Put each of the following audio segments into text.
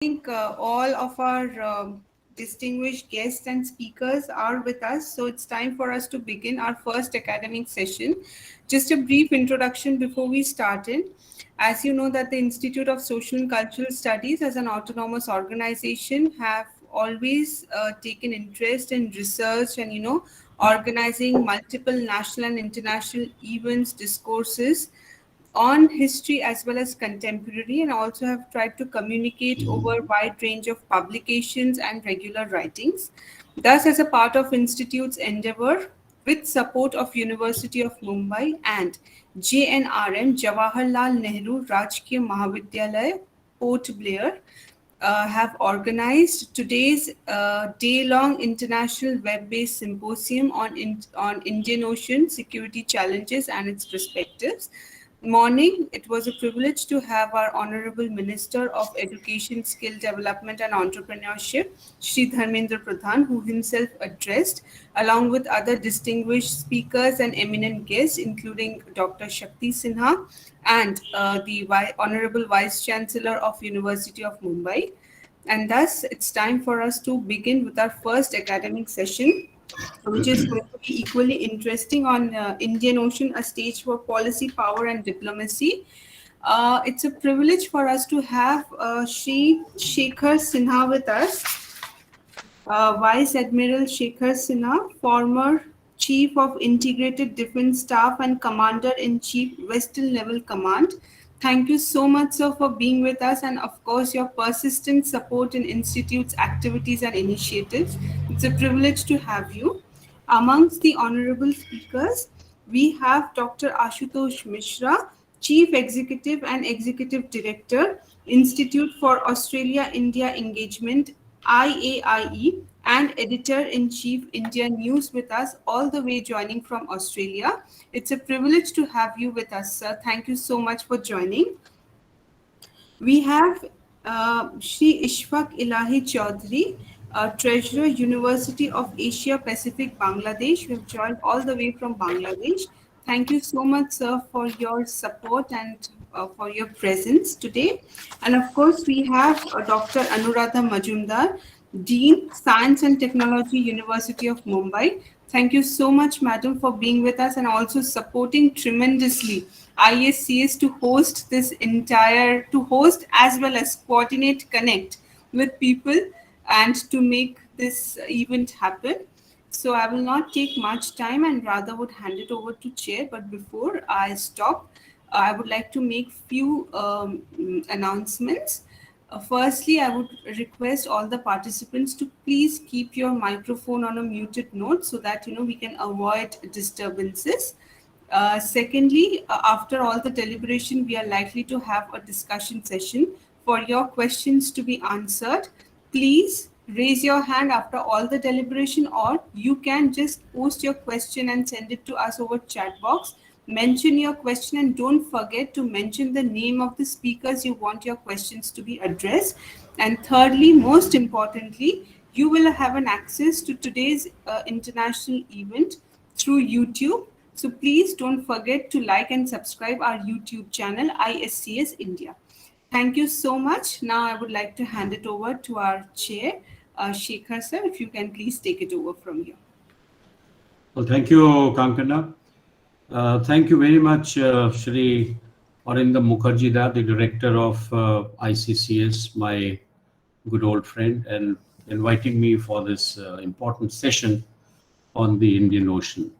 think all of our distinguished guests and speakers are with us. So it's time for us to begin our first academic session. Just a brief introduction before we started. As you know that the Institute of Social and Cultural Studies as an autonomous organization have always taken interest in research and, organizing multiple national and international events, discourses on history as well as contemporary, and also have tried to communicate over a wide range of publications and regular writings. Thus, as a part of Institute's endeavor, with support of University of Mumbai and JNRM Jawaharlal Nehru Rajkiya Mahavidyalaya, Port Blair, have organized today's day-long international web-based symposium on Indian Ocean security challenges and its perspectives. Morning, it was a privilege to have our Honorable Minister of Education, Skill Development and Entrepreneurship, Shri Dharmendra Pradhan, who himself addressed, along with other distinguished speakers and eminent guests, including Dr. Shakti Sinha and the Honorable Vice Chancellor of University of Mumbai. And thus, it's time for us to begin with our first academic session, which is going to be equally interesting on Indian Ocean, a stage for policy, power, and diplomacy. It's a privilege for us to have Shri Shekhar Sinha with us, Vice Admiral Shekhar Sinha, former Chief of Integrated Defense Staff and Commander-in-Chief Western Naval Command. Thank you so much, sir, for being with us and, of course, your persistent support in Institute's activities and initiatives. It's a privilege to have you. Amongst the honorable speakers, we have Dr. Ashitosh Mishra, Chief Executive and Executive Director, Institute for Australia-India Engagement, IAIE, and Editor-in-Chief India News with us, all the way joining from Australia. It's a privilege to have you with us, sir. Thank you so much for joining. We have Shri Ishfaq Ilahi Chaudhary, Treasurer, University of Asia Pacific, Bangladesh. We have joined all the way from Bangladesh. Thank you so much, sir, for your support and for your presence today. And of course, we have Dr. Anuradha Majumdar, Dean, Science and Technology, University of Mumbai. Thank you so much, madam, for being with us and also supporting tremendously ISCS to host as well as coordinate, connect with people and to make this event happen. So I will not take much time and rather would hand it over to chair. But before I stop, I would like to make few announcements. Firstly, I would request all the participants to please keep your microphone on a muted note so that we can avoid disturbances. Secondly, after all the deliberation, we are likely to have a discussion session for your questions to be answered. Please raise your hand after all the deliberation, or you can just post your question and send it to us over chat box. Mention your question and don't forget to mention the name of the speakers you want your questions to be addressed. And thirdly, most importantly, you will have an access to today's international event through YouTube. So please don't forget to like and subscribe our YouTube channel, ISCS India. Thank you so much. Now I would like to hand it over to our chair, Shekhar sir, if you can please take it over from here. Well, thank you, Kankana. Thank you very much, Shri Arindam Mukherjee, the director of ICCS, my good old friend, and inviting me for this important session on the Indian Ocean.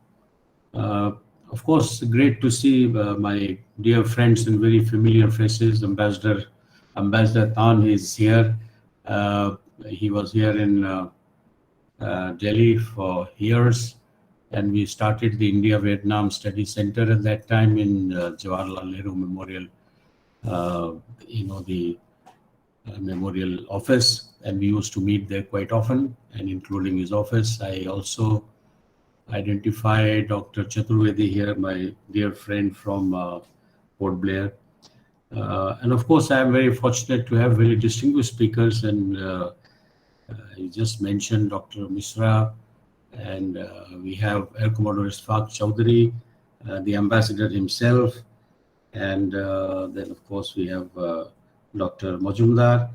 Of course, great to see my dear friends and very familiar faces. Ambassador Tan is here. He was here in Delhi for years. And we started the India-Vietnam Study Center at that time in Jawaharlal Nehru Memorial, the memorial office. And we used to meet there quite often, and including his office. I also identify Dr. Chaturvedi here, my dear friend from Port Blair. And of course, I am very fortunate to have very distinguished speakers. And you just mentioned Dr. Mishra, and we have Air Commodore Ishfaq Chaudhary, the ambassador himself, and then of course we have Dr. Majumdar,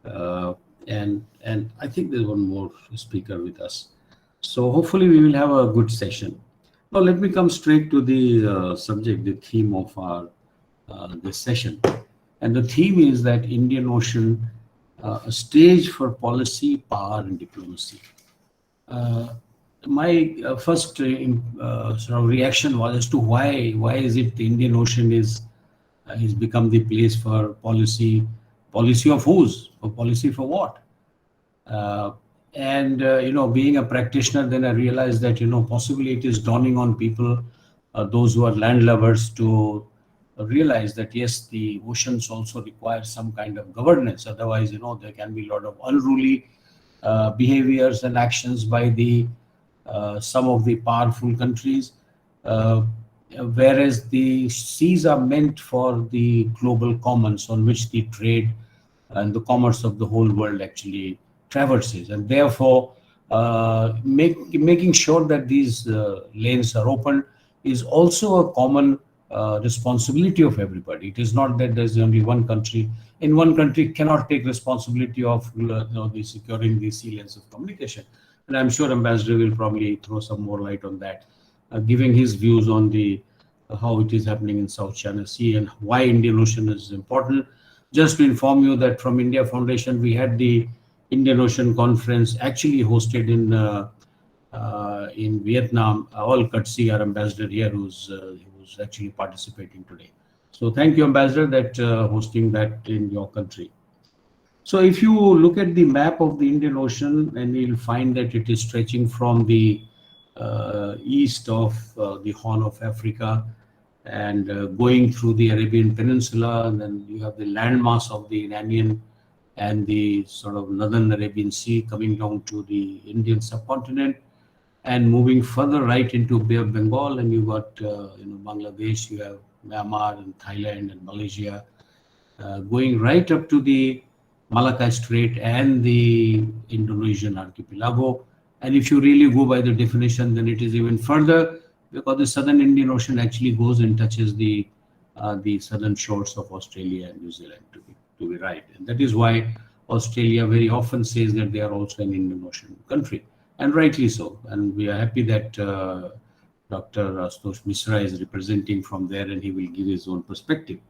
Uh, and I think there's one more speaker with us. So hopefully we will have a good session. Now let me come straight to the subject, the theme of our this session. And the theme is that Indian Ocean, a stage for policy, power, and diplomacy. Uh, my first sort of reaction was as to why is it the Indian Ocean is become the place for policy of whose, for policy for what? Uh, and being a practitioner, then I realized that possibly it is dawning on people, those who are land lovers, to realize that yes, the oceans also require some kind of governance. Otherwise, there can be a lot of unruly behaviors and actions by the some of the powerful countries, uh, whereas the seas are meant for the global commons on which the trade and the commerce of the whole world actually traverses, and therefore making sure that these lanes are open is also a common responsibility of everybody. It is not that there's only one country. In one country cannot take responsibility of the securing the sea lanes of communication. And I'm sure Ambassador will probably throw some more light on that, giving his views on the how it is happening in South China Sea and why Indian Ocean is important. Just to inform you that from India Foundation, we had the Indian Ocean Conference actually hosted in Vietnam, all courtesy our ambassador here, who's actually participating today. So thank you, Ambassador, that hosting that in your country. So if you look at the map of the Indian Ocean, and you'll find that it is stretching from the east of the Horn of Africa and going through the Arabian Peninsula, and then you have the landmass of the Iranian and the sort of northern Arabian Sea coming down to the Indian subcontinent and moving further right into Bay of Bengal, and you've got Bangladesh, you have Myanmar and Thailand and Malaysia, going right up to the Malacca Strait and the Indonesian archipelago. And if you really go by the definition, then it is even further, because the southern Indian Ocean actually goes and touches the southern shores of Australia and New Zealand, to be right. And that is why Australia very often says that they are also an Indian Ocean country, and rightly so. And we are happy that Dr. Ashitosh Mishra is representing from there, and he will give his own perspective.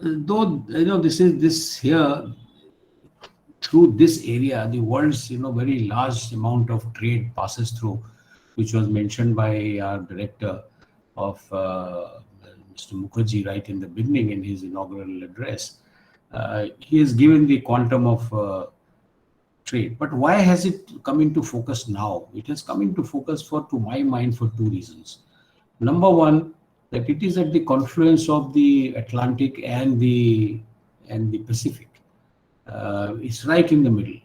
Though this here, through this area, the world's very large amount of trade passes through, which was mentioned by our director of Mr. Mukherjee right in the beginning in his inaugural address. He has given the quantum of trade, but why has it come into focus now? It has come into focus, to my mind, for two reasons. Number one, that it is at the confluence of the Atlantic and the Pacific. It's right in the middle.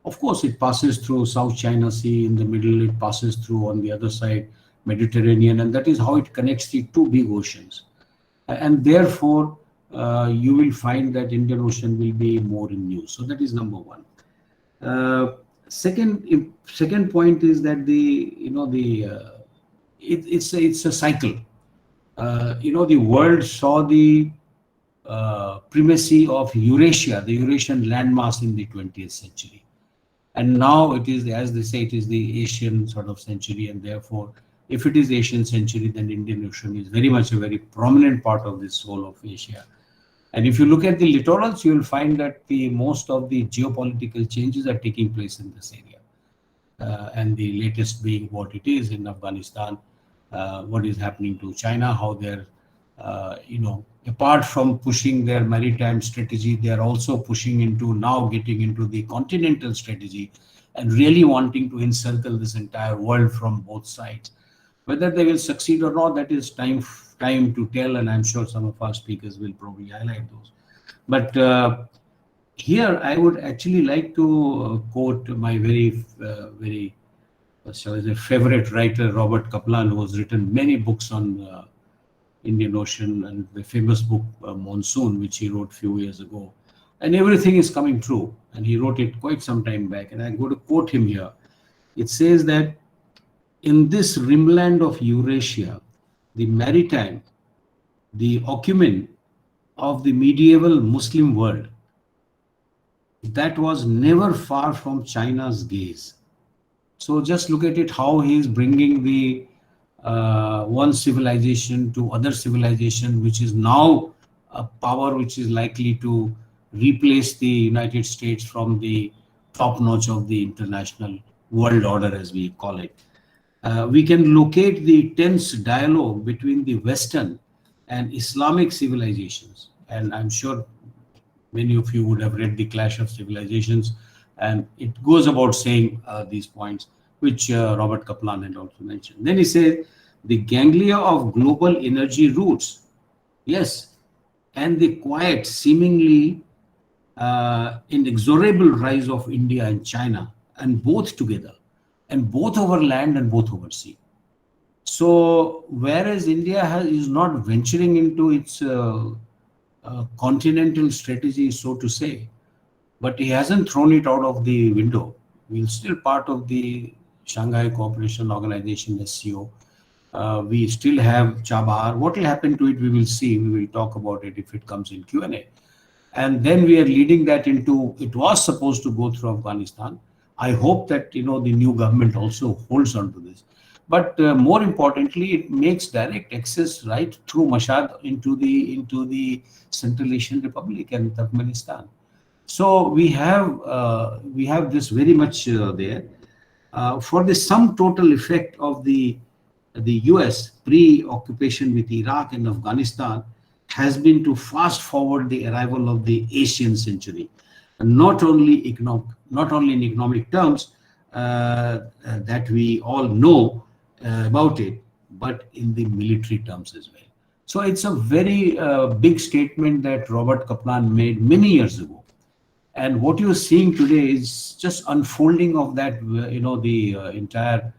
Of course, it passes through South China Sea in the middle. It passes through on the other side Mediterranean, and that is how it connects the two big oceans. And therefore, you will find that Indian Ocean will be more in news. So that is number one. Second point is that it's a cycle. The world saw the primacy of Eurasia, the Eurasian landmass, in the 20th century. And now it is, as they say, it is the Asian sort of century, and therefore, if it is Asian century, then Indian Ocean is very much a very prominent part of this whole of Asia. And if you look at the littorals, you will find that most of the geopolitical changes are taking place in this area. And the latest being what it is in Afghanistan, what is happening to China, how they're, apart from pushing their maritime strategy, they are also pushing into now getting into the continental strategy and really wanting to encircle this entire world from both sides. Whether they will succeed or not, that is time to tell, and I'm sure some of our speakers will probably highlight those. But here I would actually like to quote my very shall I say, favorite writer, Robert Kaplan, who has written many books on Indian Ocean, and the famous book Monsoon, which he wrote a few years ago. And everything is coming true. And he wrote it quite some time back. And I'm going to quote him here. It says that in this rimland of Eurasia, the maritime, the ocumen, of the medieval Muslim world that was never far from China's gaze. So just look at it, how he is bringing the one civilization to other civilization, which is now a power which is likely to replace the United States from the top notch of the international world order, as we call it. We can locate the tense dialogue between the Western and Islamic civilizations. And I'm sure many of you would have read The Clash of Civilizations, and it goes about saying these points, which Robert Kaplan had also mentioned. Then he said, the ganglia of global energy routes, yes, and the quiet, seemingly inexorable rise of India and China, and both together, and both over land and both over sea. So, whereas India is not venturing into its continental strategy, so to say, but he hasn't thrown it out of the window. We're still part of the Shanghai Cooperation Organization, SCO. We still have Chabahar. What will happen to it, we will see. We will talk about it if it comes in Q&A. And then we are leading that into, it was supposed to go through Afghanistan. I hope that, the new government also holds on to this. But more importantly, it makes direct access right through Mashhad into the Central Asian Republic and Turkmenistan. So we have this very much there. For the sum total effect of the US preoccupation with Iraq and Afghanistan has been to fast forward the arrival of the Asian century, not only in economic terms that we all know about it, but in the military terms as well. So it's a very big statement that Robert Kaplan made many years ago. And what you're seeing today is just unfolding of that, the entire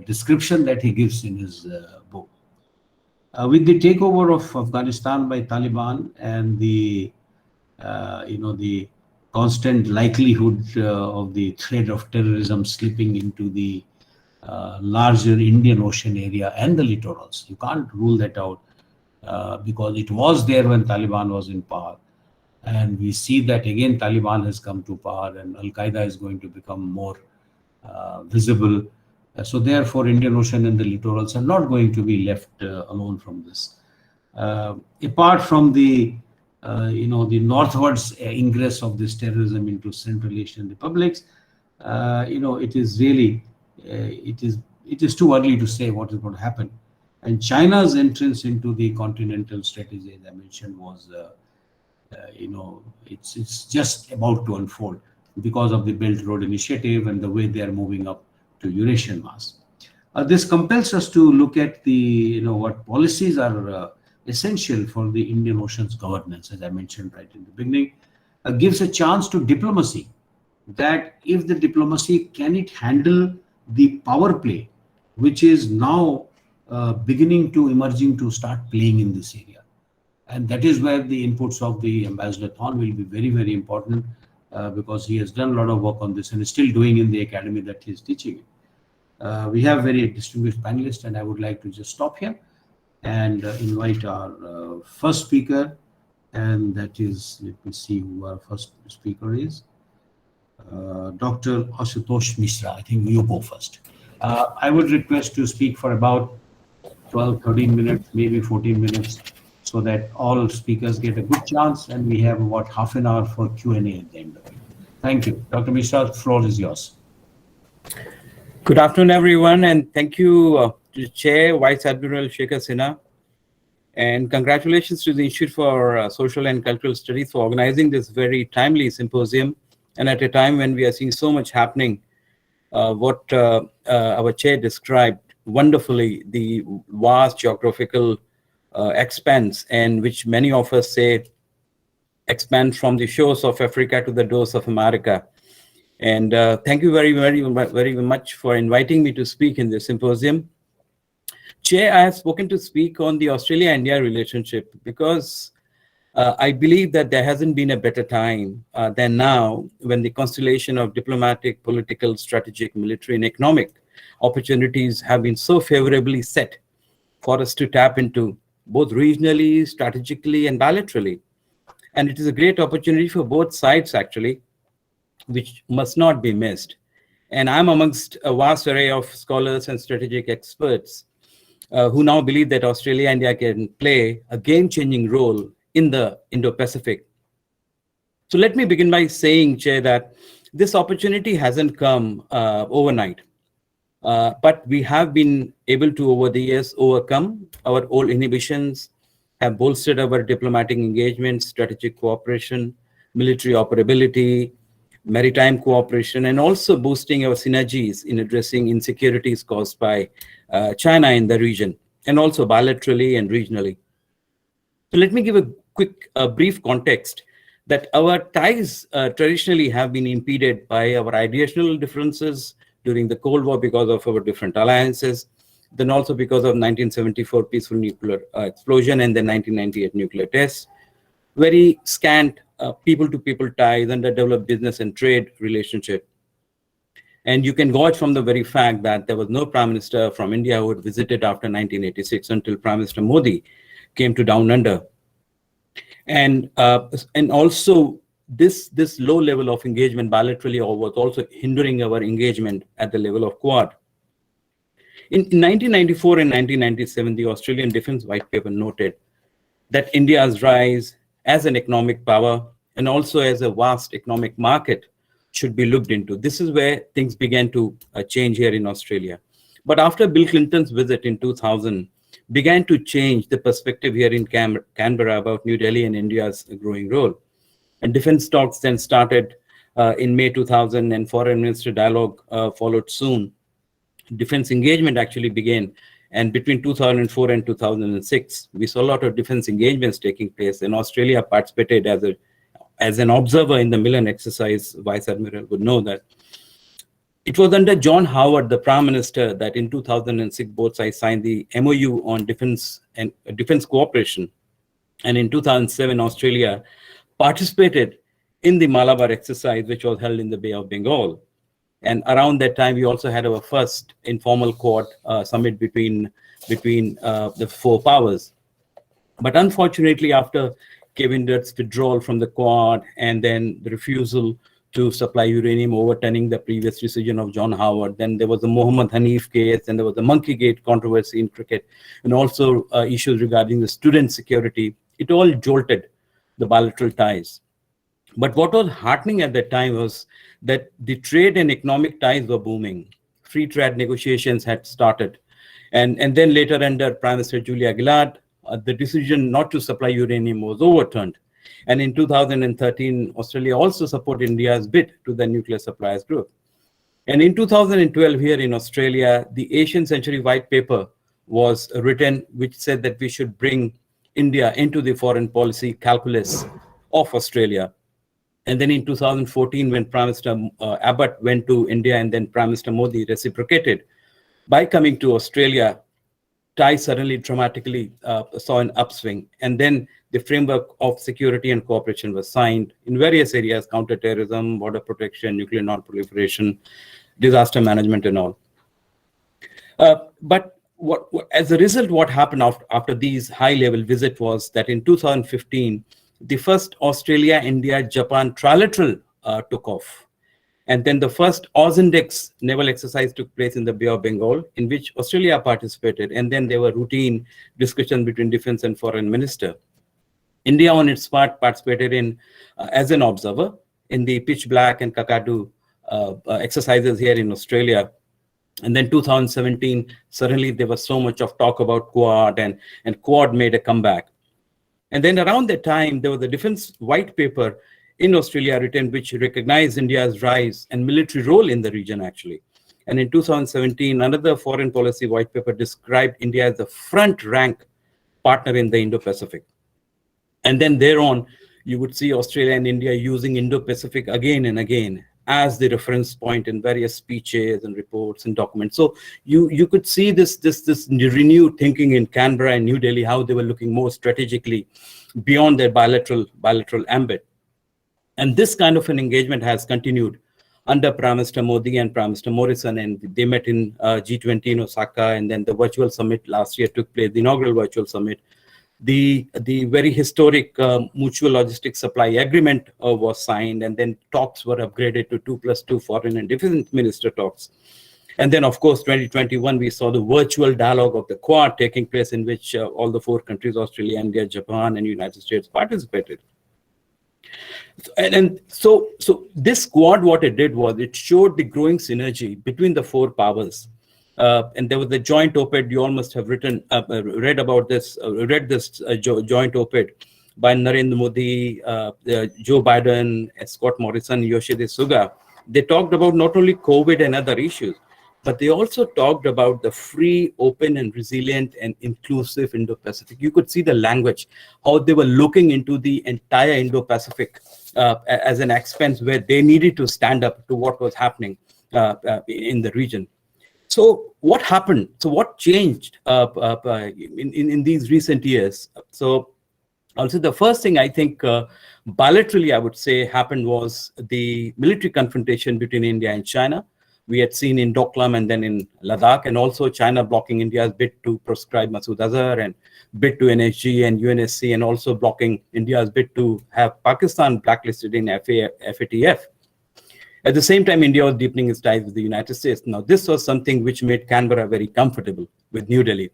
description that he gives in his book. With the takeover of Afghanistan by Taliban and the constant likelihood of the threat of terrorism slipping into the larger Indian Ocean area and the littorals, you can't rule that out because it was there when Taliban was in power. And we see that again, Taliban has come to power and Al-Qaeda is going to become more visible. So therefore, Indian Ocean and the littorals are not going to be left alone from this. Apart from the northwards ingress of this terrorism into Central Asian republics, it is really, it is too early to say what is going to happen. And China's entrance into the continental strategy, as I mentioned, was it's just about to unfold because of the Belt Road Initiative and the way they are moving up to Eurasian mass. This compels us to look at the what policies are essential for the Indian Ocean's governance, as I mentioned right in the beginning. Gives a chance to diplomacy, that if the diplomacy can it handle the power play, which is now beginning to emerging to start playing in this area. And that is where the inputs of the Ambassador Thorn will be very, very important because he has done a lot of work on this and is still doing in the academy that he is teaching. We have very distinguished panelists, and I would like to just stop here and invite our first speaker, and that is, let me see who our first speaker is, Dr. Ashitosh Mishra. I think you go first. I would request to speak for about 12, 13 minutes, maybe 14 minutes, so that all speakers get a good chance, and we have about half an hour for Q&A at the end of it. Thank you. Dr. Mishra, the floor is yours. Good afternoon, everyone, and thank you to the Chair, Vice Admiral Shekhar Sinha, and congratulations to the Institute for Social and Cultural Studies for organizing this very timely symposium, and at a time when we are seeing so much happening. What our Chair described wonderfully, the vast geographical expanse, and which many of us say expands from the shores of Africa to the doors of America. And thank you very, very, very much for inviting me to speak in this symposium. Chair, I have spoken to speak on the Australia-India relationship because I believe that there hasn't been a better time than now, when the constellation of diplomatic, political, strategic, military, and economic opportunities have been so favorably set for us to tap into both regionally, strategically, and bilaterally. And it is a great opportunity for both sides, actually, which must not be missed. And I'm amongst a vast array of scholars and strategic experts who now believe that Australia and India can play a game-changing role in the Indo-Pacific. So let me begin by saying, Chair, that this opportunity hasn't come overnight, but we have been able to, over the years, overcome our old inhibitions, have bolstered our diplomatic engagement, strategic cooperation, military operability, maritime cooperation, and also boosting our synergies in addressing insecurities caused by China in the region, and also bilaterally and regionally. So let me give a quick, brief context that our ties traditionally have been impeded by our ideational differences during the Cold War because of our different alliances, then also because of 1974 peaceful nuclear explosion and then 1998 nuclear tests, very scant people-to-people ties, underdeveloped business and trade relationship. And you can gauge from the very fact that there was no Prime Minister from India who had visited after 1986 until Prime Minister Modi came to Down Under. And also this low level of engagement bilaterally was also hindering our engagement at the level of Quad. In 1994 and 1997, the Australian Defence White Paper noted that India's rise as an economic power and also as a vast economic market should be looked into. This is where things began to change here in Australia. But after Bill Clinton's visit in 2000, began to change the perspective here in Canberra about New Delhi and India's growing role. And defense talks then started in May 2000, and foreign minister dialogue followed soon. Defense engagement actually began, and between 2004 and 2006, we saw a lot of defense engagements taking place, and Australia participated as an observer in the Milan exercise. Vice Admiral would know that. It was under John Howard, the Prime Minister, that in 2006, both sides signed the MOU on defense and defense cooperation. And in 2007, Australia participated in the Malabar exercise, which was held in the Bay of Bengal. And around that time, we also had our first informal Quad summit between the four powers. But unfortunately, after Kevin Rudd's withdrawal from the Quad and then the refusal to supply uranium, overturning the previous decision of John Howard, then there was the Mohammed Hanif case, and there was the Monkey Gate controversy in cricket, and also issues regarding the student security. It all jolted the bilateral ties. But what was heartening at that time was that the trade and economic ties were booming. Free trade negotiations had started. And then later under Prime Minister Julia Gillard, the decision not to supply uranium was overturned. And in 2013, Australia also supported India's bid to the Nuclear Suppliers Group. And in 2012, here in Australia, the Asian Century White Paper was written, which said that we should bring India into the foreign policy calculus of Australia. And then in 2014, when Prime Minister Abbott went to India and then Prime Minister Modi reciprocated, by coming to Australia, ties suddenly dramatically saw an upswing. And then the framework of security and cooperation was signed in various areas: counterterrorism, border protection, nuclear non-proliferation, disaster management, and all. But as a result, what happened after these high-level visits was that in 2015, the first Australia, India, Japan trilateral took off. And then the first AUSINDEX naval exercise took place in the Bay of Bengal, in which Australia participated. And then there were routine discussions between defense and foreign minister. India, on its part, participated in as an observer in the Pitch Black and Kakadu exercises here in Australia. And then 2017, suddenly there was so much of talk about Quad, and Quad made a comeback. And then around that time, there was a defense white paper in Australia written, which recognized India's rise and military role in the region, actually. And in 2017, another foreign policy white paper described India as the front rank partner in the Indo-Pacific. And then thereon, you would see Australia and India using Indo-Pacific again and again as the reference point in various speeches and reports and documents. So you could see this renewed thinking in Canberra and New Delhi, how they were looking more strategically beyond their bilateral ambit. And this kind of an engagement has continued under Prime Minister Modi and Prime Minister Morrison, and they met in G20 in Osaka, and then the virtual summit last year took place, the inaugural virtual summit The very historic mutual logistics supply agreement was signed, and then talks were upgraded to 2+2 foreign and defense minister talks. And then, of course, 2021, we saw the virtual dialogue of the Quad taking place, in which all the 4 countries, Australia, India, Japan, and United States, participated. And so this Quad, what it did was it showed the growing synergy between the 4 powers. And there was a joint op-ed. You all must have read about this, joint op-ed by Narendra Modi, Joe Biden, Scott Morrison, Yoshihide Suga. They talked about not only COVID and other issues, but they also talked about the free, open, and resilient and inclusive Indo-Pacific. You could see the language, how they were looking into the entire Indo-Pacific as an expense where they needed to stand up to what was happening in the region. So what happened? So what changed in these recent years? So also the first thing I think bilaterally I would say happened was the military confrontation between India and China. We had seen in Doklam and then in Ladakh, and also China blocking India's bid to proscribe Masood Azhar and bid to NSG and UNSC, and also blocking India's bid to have Pakistan blacklisted in FATF. At the same time, India was deepening its ties with the United States. Now, this was something which made Canberra very comfortable with New Delhi.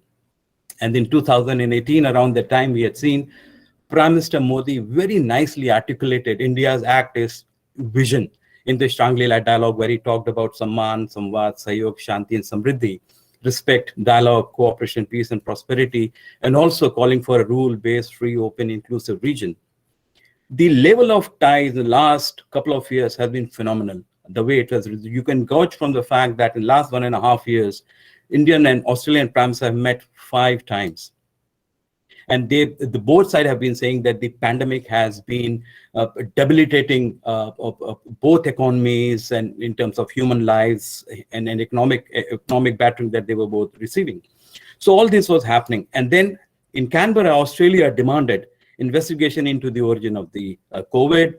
And in 2018, around that time, we had seen Prime Minister Modi very nicely articulated India's Act East vision in the Shangri-La dialogue, where he talked about Samman, Samvad, Sahyog, Shanti, and Samriddhi, respect, dialogue, cooperation, peace, and prosperity, and also calling for a rule-based, free, open, inclusive region. The level of ties in the last couple of years has been phenomenal. The way it was, you can gauge from the fact that in the last 1.5 years, Indian and Australian prime ministers have met 5 times. And the both sides have been saying that the pandemic has been debilitating both economies, and in terms of human lives and economic battering that they were both receiving. So all this was happening. And then in Canberra, Australia demanded investigation into the origin of the COVID.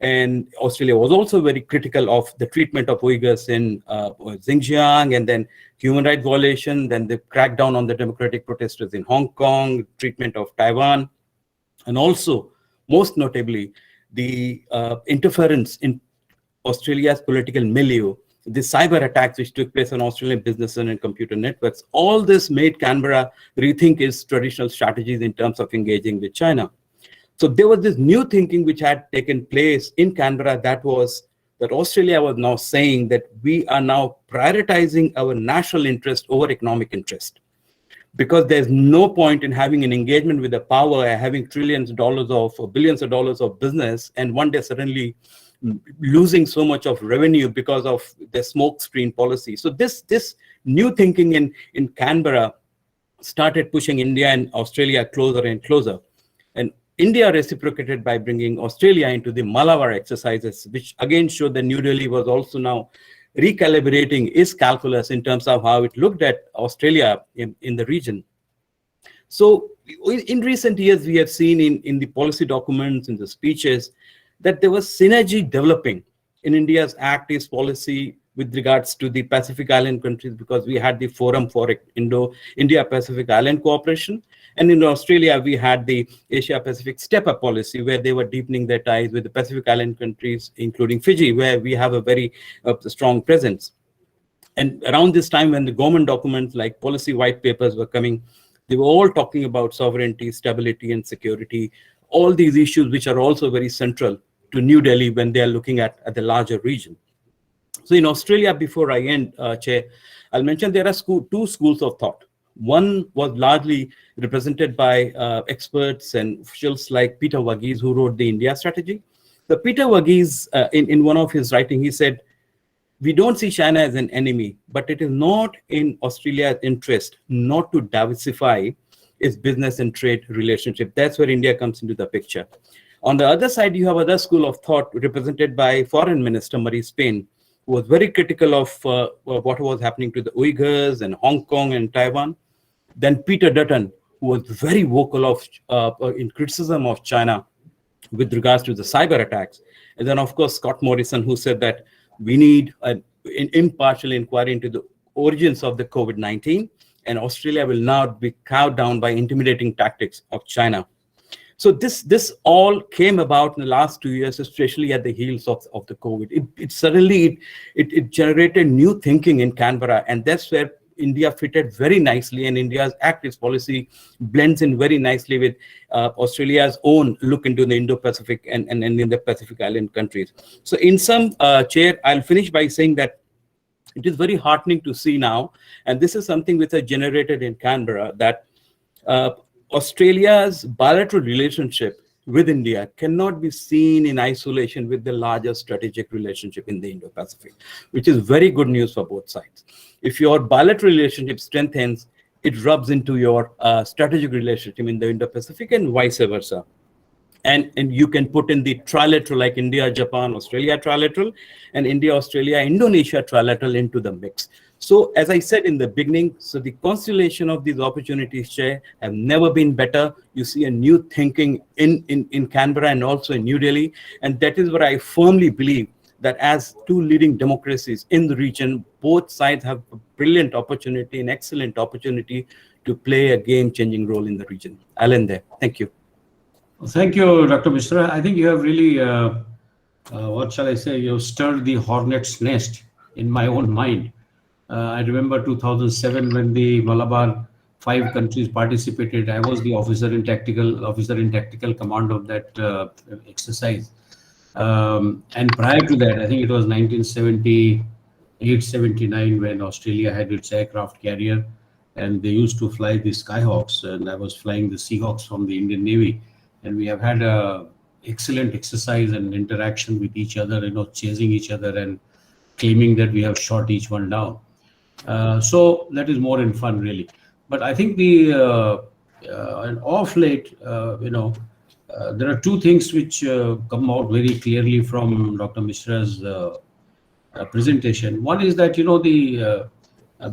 And Australia was also very critical of the treatment of Uyghurs in Xinjiang, and then human rights violation, then the crackdown on the democratic protesters in Hong Kong, treatment of Taiwan, and also, most notably, the interference in Australia's political milieu, the cyber attacks which took place on Australian businesses and computer networks. All this made Canberra rethink its traditional strategies in terms of engaging with China. So there was this new thinking which had taken place in Canberra, that was that Australia was now saying that we are now prioritizing our national interest over economic interest, because there's no point in having an engagement with a power, having trillions of dollars or billions of dollars of business, and one day suddenly losing so much of revenue because of the smoke screen policy. So this new thinking in Canberra started pushing India and Australia closer and closer. And India reciprocated by bringing Australia into the Malabar exercises, which again showed that New Delhi was also now recalibrating its calculus in terms of how it looked at Australia in the region. So in recent years, we have seen in the policy documents, in the speeches, that there was synergy developing in India's Act East policy with regards to the Pacific Island countries, because we had the Forum for India-Pacific Island Cooperation. And in Australia, we had the Asia-Pacific Step-Up policy, where they were deepening their ties with the Pacific Island countries, including Fiji, where we have a very strong presence. And around this time, when the government documents like policy white papers were coming, they were all talking about sovereignty, stability, and security, all these issues which are also very central to New Delhi when they are looking at the larger region. So in Australia, before I end, Chair, I'll mention there are 2 schools of thought. One was largely represented by experts and officials like Peter Verghese, who wrote the India strategy. So Peter Verghese, in one of his writing, he said, we don't see China as an enemy, but it is not in Australia's interest not to diversify its business and trade relationship. That's where India comes into the picture. On the other side, you have other school of thought represented by Foreign Minister Maurice Payne, who was very critical of what was happening to the Uyghurs and Hong Kong and Taiwan. Then Peter Dutton, who was very vocal in criticism of China with regards to the cyber attacks. And then, of course, Scott Morrison, who said that we need an impartial inquiry into the origins of the COVID-19, and Australia will not be cowed down by intimidating tactics of China. So this all came about in the last 2 years, especially at the heels of the COVID. It suddenly generated new thinking in Canberra, and that's where India fitted very nicely, and India's active policy blends in very nicely with Australia's own look into the Indo-Pacific and in the Pacific Island countries. So in some, Chair, I'll finish by saying that it is very heartening to see now, and this is something which is generated in Canberra, that Australia's bilateral relationship with India cannot be seen in isolation with the larger strategic relationship in the Indo-Pacific, which is very good news for both sides. If your bilateral relationship strengthens, it rubs into your strategic relationship in the Indo-Pacific and vice versa. And you can put in the trilateral, like India, Japan, Australia trilateral, and India, Australia, Indonesia trilateral into the mix. So as I said in the beginning, so the constellation of these opportunities, Chair, have never been better. You see a new thinking in Canberra and also in New Delhi. And that is what I firmly believe, that as two leading democracies in the region, both sides have a brilliant opportunity, an excellent opportunity to play a game-changing role in the region. I'll end there. Thank you. Thank you, Dr. Mishra. I think you have really, what shall I say, you have stirred the hornet's nest in my own mind. I remember 2007 when the Malabar 5 countries participated. I was the officer in tactical command of that exercise. And prior to that, I think it was 1978, 79 when Australia had its aircraft carrier, and they used to fly the Skyhawks, and I was flying the Seahawks from the Indian Navy. And we have had a excellent exercise and interaction with each other, chasing each other and claiming that we have shot each one down. So that is more in fun, really. But I think off late, there are two things which come out very clearly from Dr. Mishra's presentation. One is that the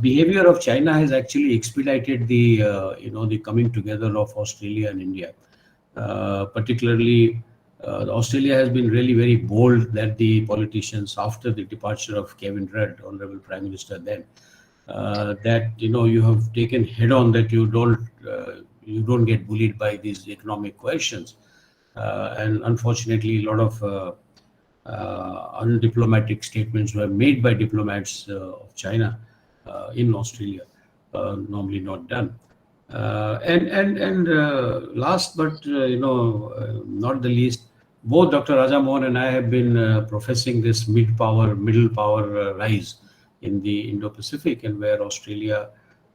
behavior of China has actually expedited the coming together of Australia and India. Particularly, Australia has been really very bold that the politicians, after the departure of Kevin Rudd, Honorable Prime Minister then, that you have taken head on that you don't get bullied by these economic questions, and unfortunately, a lot of undiplomatic statements were made by diplomats of China in Australia, normally not done. And last but not the least, both Dr. Raja Mohan and I have been professing this middle power rise in the Indo-Pacific, and where Australia,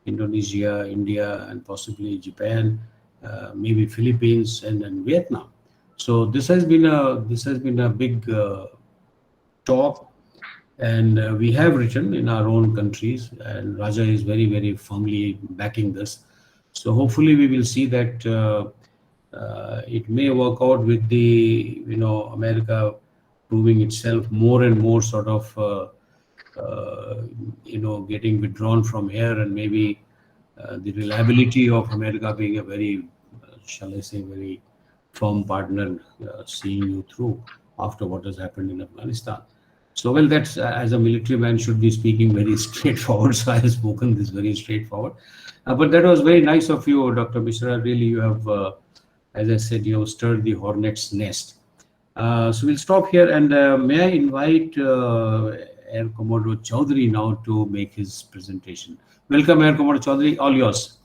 Indonesia, India, and possibly Japan, maybe Philippines, and then Vietnam. So this has been a big talk, and we have written in our own countries, and Raja is very, very firmly backing this. So hopefully we will see that it may work out with the America proving itself more and more sort of getting withdrawn from here, and maybe the reliability of America being a very shall I say very firm partner, seeing you through after what has happened in Afghanistan. So well, that's as a military man should be speaking very straightforward, so I have spoken this very straightforward. But that was very nice of you, Dr. Mishra. Really, you have, as I said, you have stirred the hornet's nest. So we'll stop here, and may I invite Air Commodore Chaudhary now to make his presentation. Welcome, Air Commodore Chaudhary, all yours.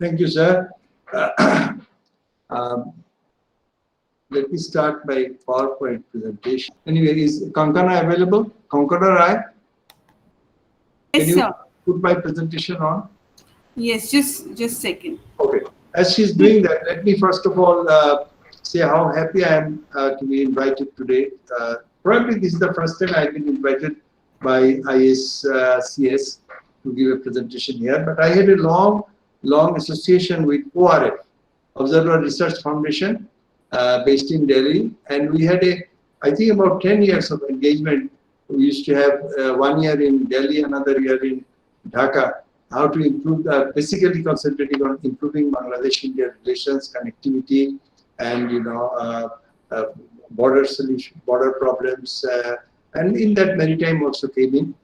Thank you, sir. Let me start by PowerPoint presentation. Anyway, is Kankana available? Kankana Rai? Yes, sir. Put my presentation on? Yes, just a second. Okay. As she's doing that, let me first of all say how happy I am to be invited today. Probably this is the first time I've been invited by ISCS to give a presentation here, but I had a long association with ORF, Observer Research Foundation, based in Delhi, and we had I think about 10 years of engagement. We used to have 1 year in Delhi, another year in Dhaka, how to improve, basically concentrating on improving Bangladesh-India relations, connectivity, and border problems, and in that maritime also came in.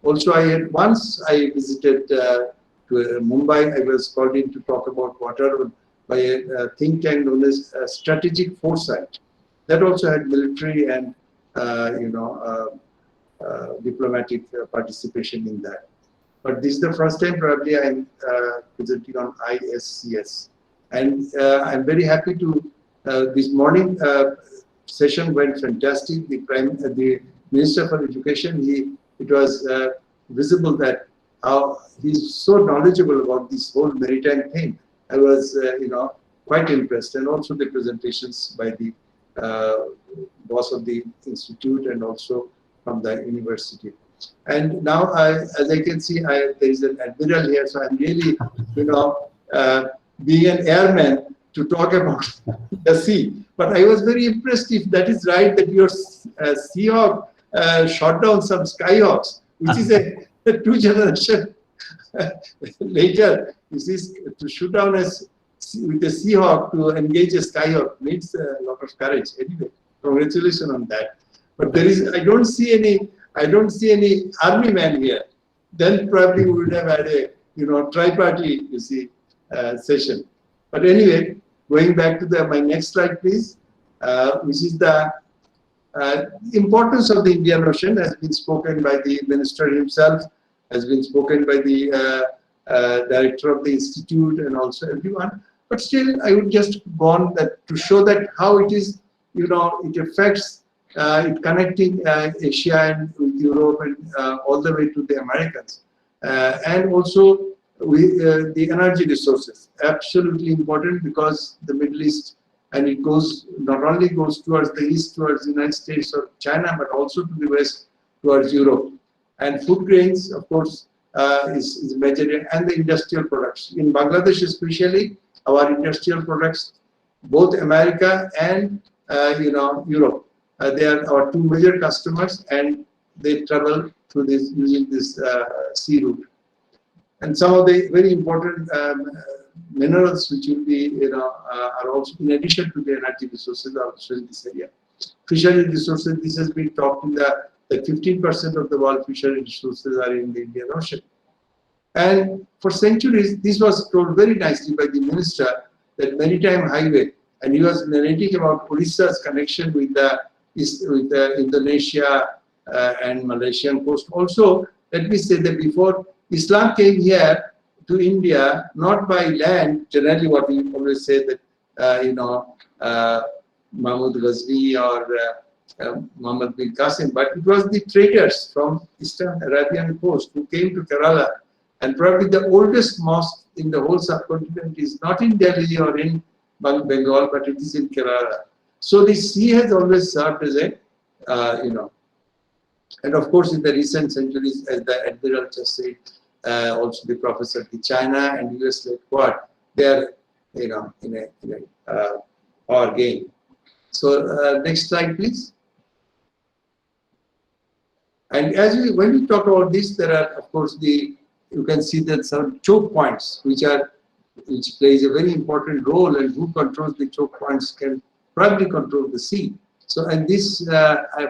Also, once I visited to Mumbai. I was called in to talk about water by a think tank known as Strategic Foresight. That also had military and diplomatic participation in that. But this is the first time probably I'm presenting on ISCS. And I'm very happy to, this morning session went fantastic. The Minister for Education, it was visible that how he's so knowledgeable about this whole maritime thing. I was, quite impressed. And also the presentations by the boss of the institute and also from the university. And now, as I can see, there is an admiral here, so I'm really, being an airman to talk about the sea. But I was very impressed if that is right, that your Seahawk shot down some Skyhawks, which is a 2 generation later. You see, to shoot down with a Seahawk to engage a Skyhawk needs a lot of courage. Anyway, congratulations on that. But I don't see any army man here. Then probably we would have had a tri-party session. But anyway, going back to my next slide, please, which is the importance of the Indian Ocean has been spoken by the minister himself, has been spoken by the director of the institute and also everyone. But still, I would just go on that to show that how it is, it affects it connecting Asia and with Europe and all the way to the Americans. And also the energy resources, absolutely important, because the Middle East, and it goes not only goes towards the east, towards the United States or China, but also to the west, towards Europe. And food grains, of course, is a major, and the industrial products. In Bangladesh especially, our industrial products, both America and Europe, they are our 2 major customers, and they travel through this using this sea route. And some of the very important minerals which will be, are also, in addition to the energy resources, are also in this area. Fishery resources, this has been talked in the 15% of the world fishery resources are in the Indian Ocean. And for centuries, this was told very nicely by the minister, that maritime highway, and he was narrating about Odisha's connection with the Indonesia and Malaysian coast. Also, let me say that before Islam came here to India, not by land, generally what we always say that, Mahmud Ghazni or Muhammad bin Qasim, but it was the traders from Eastern Arabian coast who came to Kerala. And probably the oldest mosque in the whole subcontinent is not in Delhi or in Bengal, but it is in Kerala. So the sea has always served as a, and of course in the recent centuries, as the admiral just said, also the professor, the China and US led Quad, they are, in a power game. So next slide, please. And when we talk about this, there are, of course, you can see that some choke points which plays a very important role, and who controls the choke points can probably control the sea. So, and this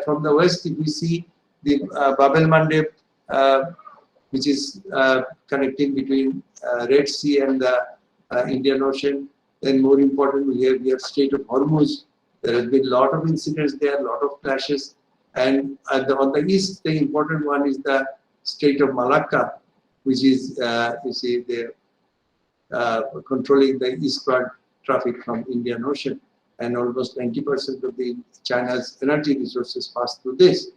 from the west, if we see the Bab el Mandeb, which is connecting between Red Sea and the Indian Ocean. Then more important, we have Strait of Hormuz. There has been a lot of incidents there, a lot of clashes. And on the east, the important one is the Strait of Malacca, which is, you see, controlling the eastward traffic from Indian Ocean. And almost 90% of China's energy resources pass through this.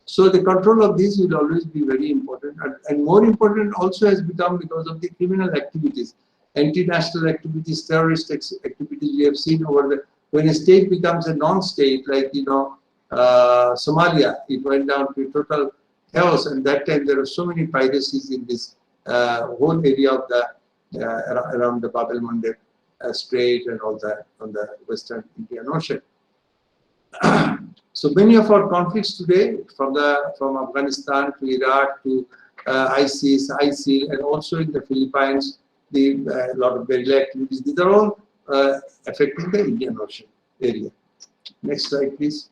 So the control of this will always be very important. And more important also has become because of the criminal activities, anti-national activities, terrorist activities we have seen when a state becomes a non-state, like, Somalia, it went down to total chaos, and that time there were so many piracies in this whole area of around the Bab el Mandeb Strait and all that on the Western Indian Ocean. So many of our conflicts today, from Afghanistan to Iraq to ISIS, ISIL, and also in the Philippines, a lot of guerrilla activities, these are all affecting the Indian Ocean area. Next slide, please.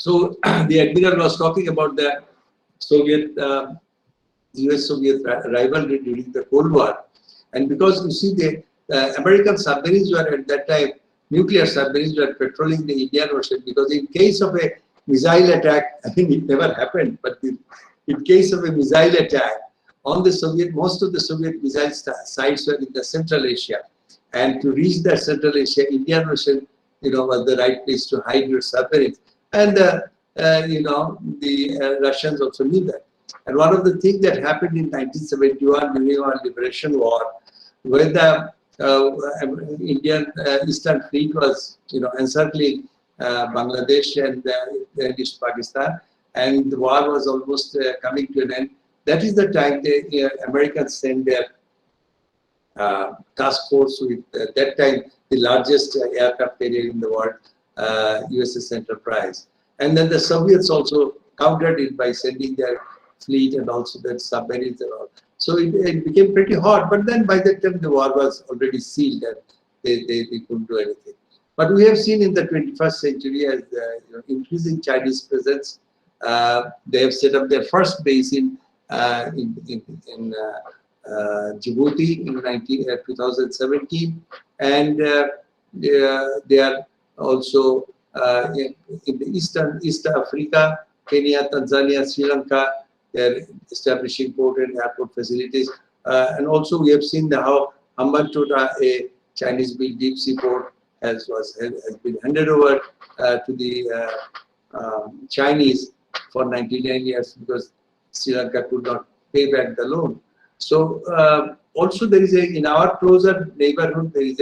So the admiral was talking about the Soviet, US-Soviet rivalry during the Cold War, and because you see the American submarines were at that time, nuclear submarines were patrolling the Indian Ocean, because in case of a missile attack, I mean it never happened, but in case of a missile attack on the Soviet, most of the Soviet missile sites were in the Central Asia, and to reach the Central Asia, Indian Ocean, was the right place to hide your submarines. And the Russians also knew that. And one of the things that happened in 1971 during our liberation war, when the Indian Eastern Fleet was, encircling Bangladesh and East Pakistan, and the war was almost coming to an end. That is the time the Americans sent their task force with, that time, the largest aircraft carrier in the world, USS Enterprise. And then the Soviets also countered it by sending their fleet and also their submarines and all. So it became pretty hot, but then by that time the war was already sealed and they couldn't do anything. But we have seen in the 21st century as increasing Chinese presence. They have set up their first base in Djibouti in 2017, and they are also in the East Africa, Kenya, Tanzania, Sri Lanka. They are establishing port and airport facilities, and also we have seen how Hambantota, a Chinese-built deep sea port, has been handed over to the Chinese for 99 years because Sri Lanka could not pay back the loan. So also there is in our closer neighborhood, there is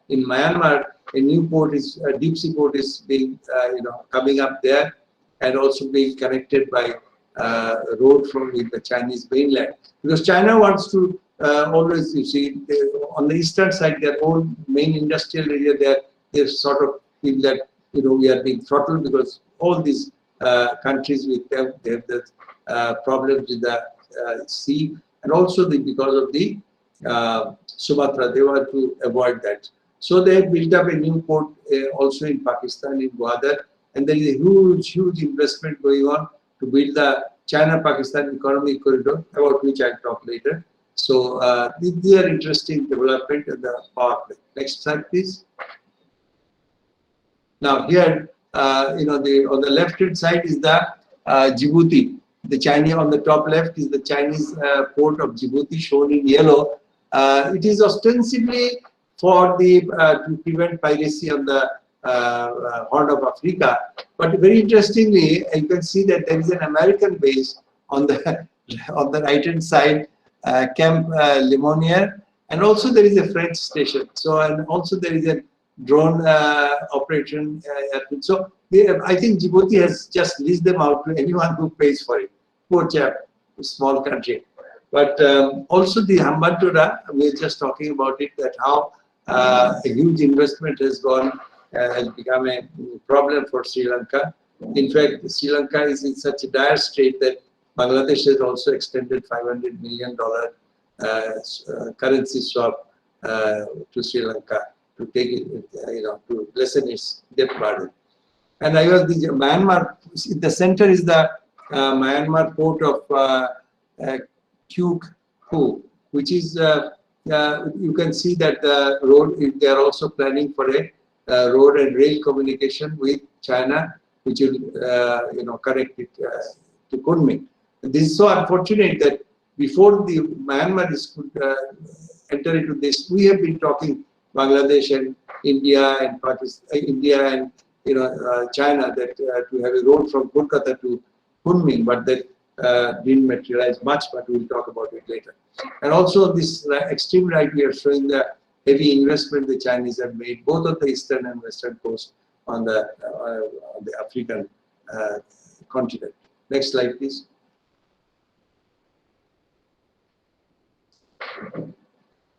in Myanmar, a new port is a deep sea port is being coming up there, and also being connected by road with the Chinese mainland, because China wants to always, you see, on the eastern side, their own main industrial area, they sort of feel that we are being throttled because all these countries with them, they have the problems with the sea, and also because of the Sumatra, they want to avoid that. So they have built up a new port also in Pakistan, in Gwadar, and there is a huge investment going on to build the China-Pakistan economic corridor, about which I'll talk later. So these are interesting development in the power play. Next slide, please. Now here, on the left-hand side is the Djibouti. The Chinese on the top left is the Chinese port of Djibouti, shown in yellow. It is ostensibly for to prevent piracy on the Horn of Africa. But very interestingly, you can see that there is an American base on the right-hand side, Camp Lemonnier, and also there is a French station. So, and also there is a drone operation. So I think Djibouti has just leased them out to anyone who pays for it. Poor chap, small country. But also the Hambantota, we are just talking about it, that how a huge investment has become a problem for Sri Lanka. In fact, Sri Lanka is in such a dire state that Bangladesh has also extended $500 million currency swap to Sri Lanka to take it, to lessen its debt burden. And I was the Myanmar. In the center is the Myanmar port of Kyuk Hu, which is you can see that the road. They are also planning for a road and rail communication with China, which will connect it to Kunming. This is so unfortunate that before the Myanmar could enter into this, we have been talking Bangladesh and India and Pakistan, India and China, that to have a road from Kolkata to Kunming, but that didn't materialize much. But we'll talk about it later. And also this extreme right, we are showing the heavy investment the Chinese have made both on the eastern and western coast on the African continent. Next slide, please.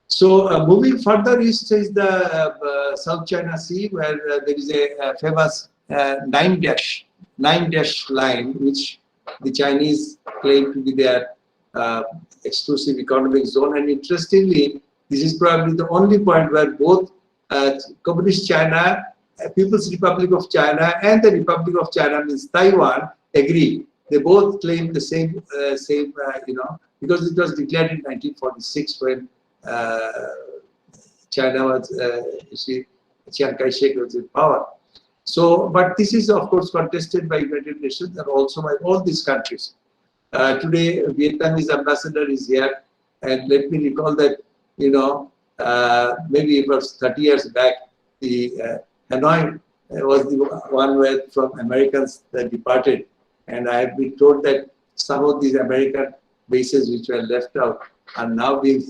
So moving further east is the South China Sea, where there is a famous 9-dash line, which the Chinese claim to be their exclusive economic zone. And interestingly, this is probably the only point where both Communist China People's Republic of China and the Republic of China, means Taiwan, agree. They both claim the same, because it was declared in 1946 when China was, Chiang Kai-shek was in power. So, but this is of course contested by United Nations and also by all these countries. Today, Vietnamese ambassador is here, and let me recall that, maybe it was 30 years back, the Hanoi was the one where from Americans that departed, and I have been told that some of these American bases which were left out are now being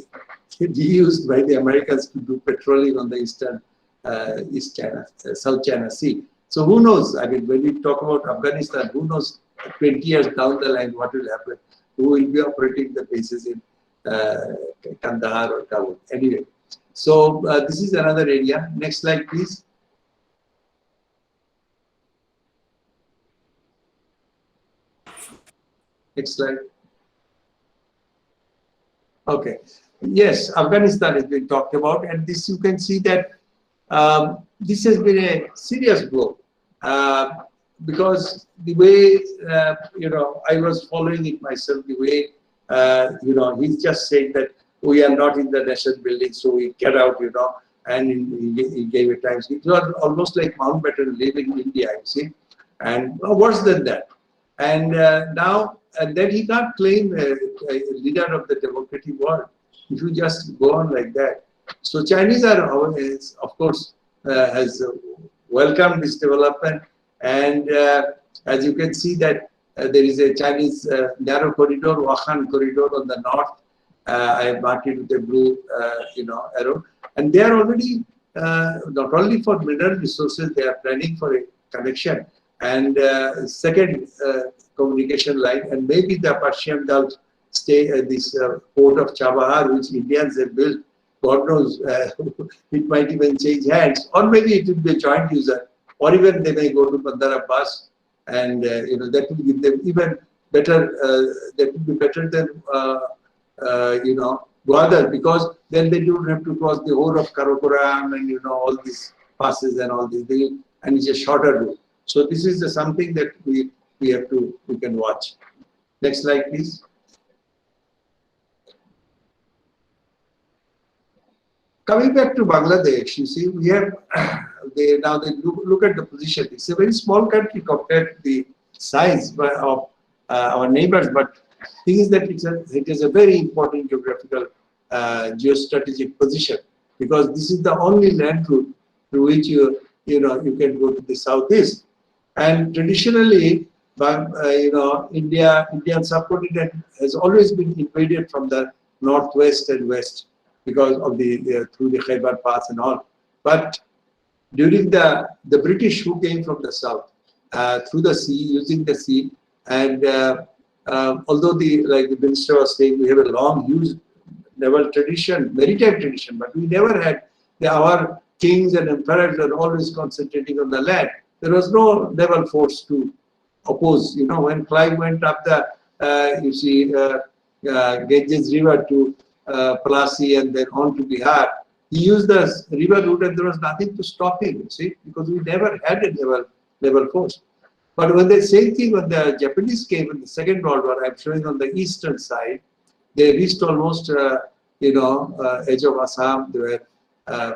reused by the Americans to do patrolling on the East China, South China Sea. So who knows? I mean, when we talk about Afghanistan, who knows 20 years down the line what will happen? Who will be operating the bases in Kandahar or Kabul? Anyway, so this is another area. Next slide, please. Next slide. Okay. Yes, Afghanistan has been talked about, and this you can see that this has been a serious blow because the way I was following it myself. The way he's just saying that we are not in the nation building, so we get out, and he gave a time. It was almost like Mountbatten living in India, you see, and worse than that. And now, and then he can't claim a leader of the democratic world if you just go on like that. So Chinese are always, of course, has welcomed this development, and as you can see that there is a Chinese narrow corridor, Wakhan corridor on the north. I have marked it with a blue, arrow, and they are already not only for mineral resources, they are planning for a connection and second communication line, and maybe the Persian Gulf this port of Chabahar, which Indians have built. God knows, it might even change hands, or maybe it will be a joint user, or even they may go to Bandar Abbas, and that will give them even better. That will be better than Gwadar, because then they don't have to cross the whole of Karakoram and all these passes and all these things, and it's a shorter route. So this is something that we can watch. Next slide, please. Coming back to Bangladesh, you see, we have they look at the position. It's a very small country compared to the size of our neighbors, but the thing is that it is a very important geographical geostrategic position, because this is the only land route through which you can go to the southeast. And traditionally, Indian subcontinent has always been invaded from the northwest and west because of through the Khyber Pass and all. But during the British who came from the south through the sea, using the sea, and although like the minister was saying, we have a long, huge naval tradition, maritime tradition, but we never had our kings and emperors are always concentrating on the land. There was no naval force to oppose. When Clive went up the, Ganges River to Plassey and then on to Bihar, he used the river route and there was nothing to stop him, you see, because we never had a naval force. But when the same thing, when the Japanese came in the Second World War, I'm showing on the eastern side, they reached almost, edge of Assam. There were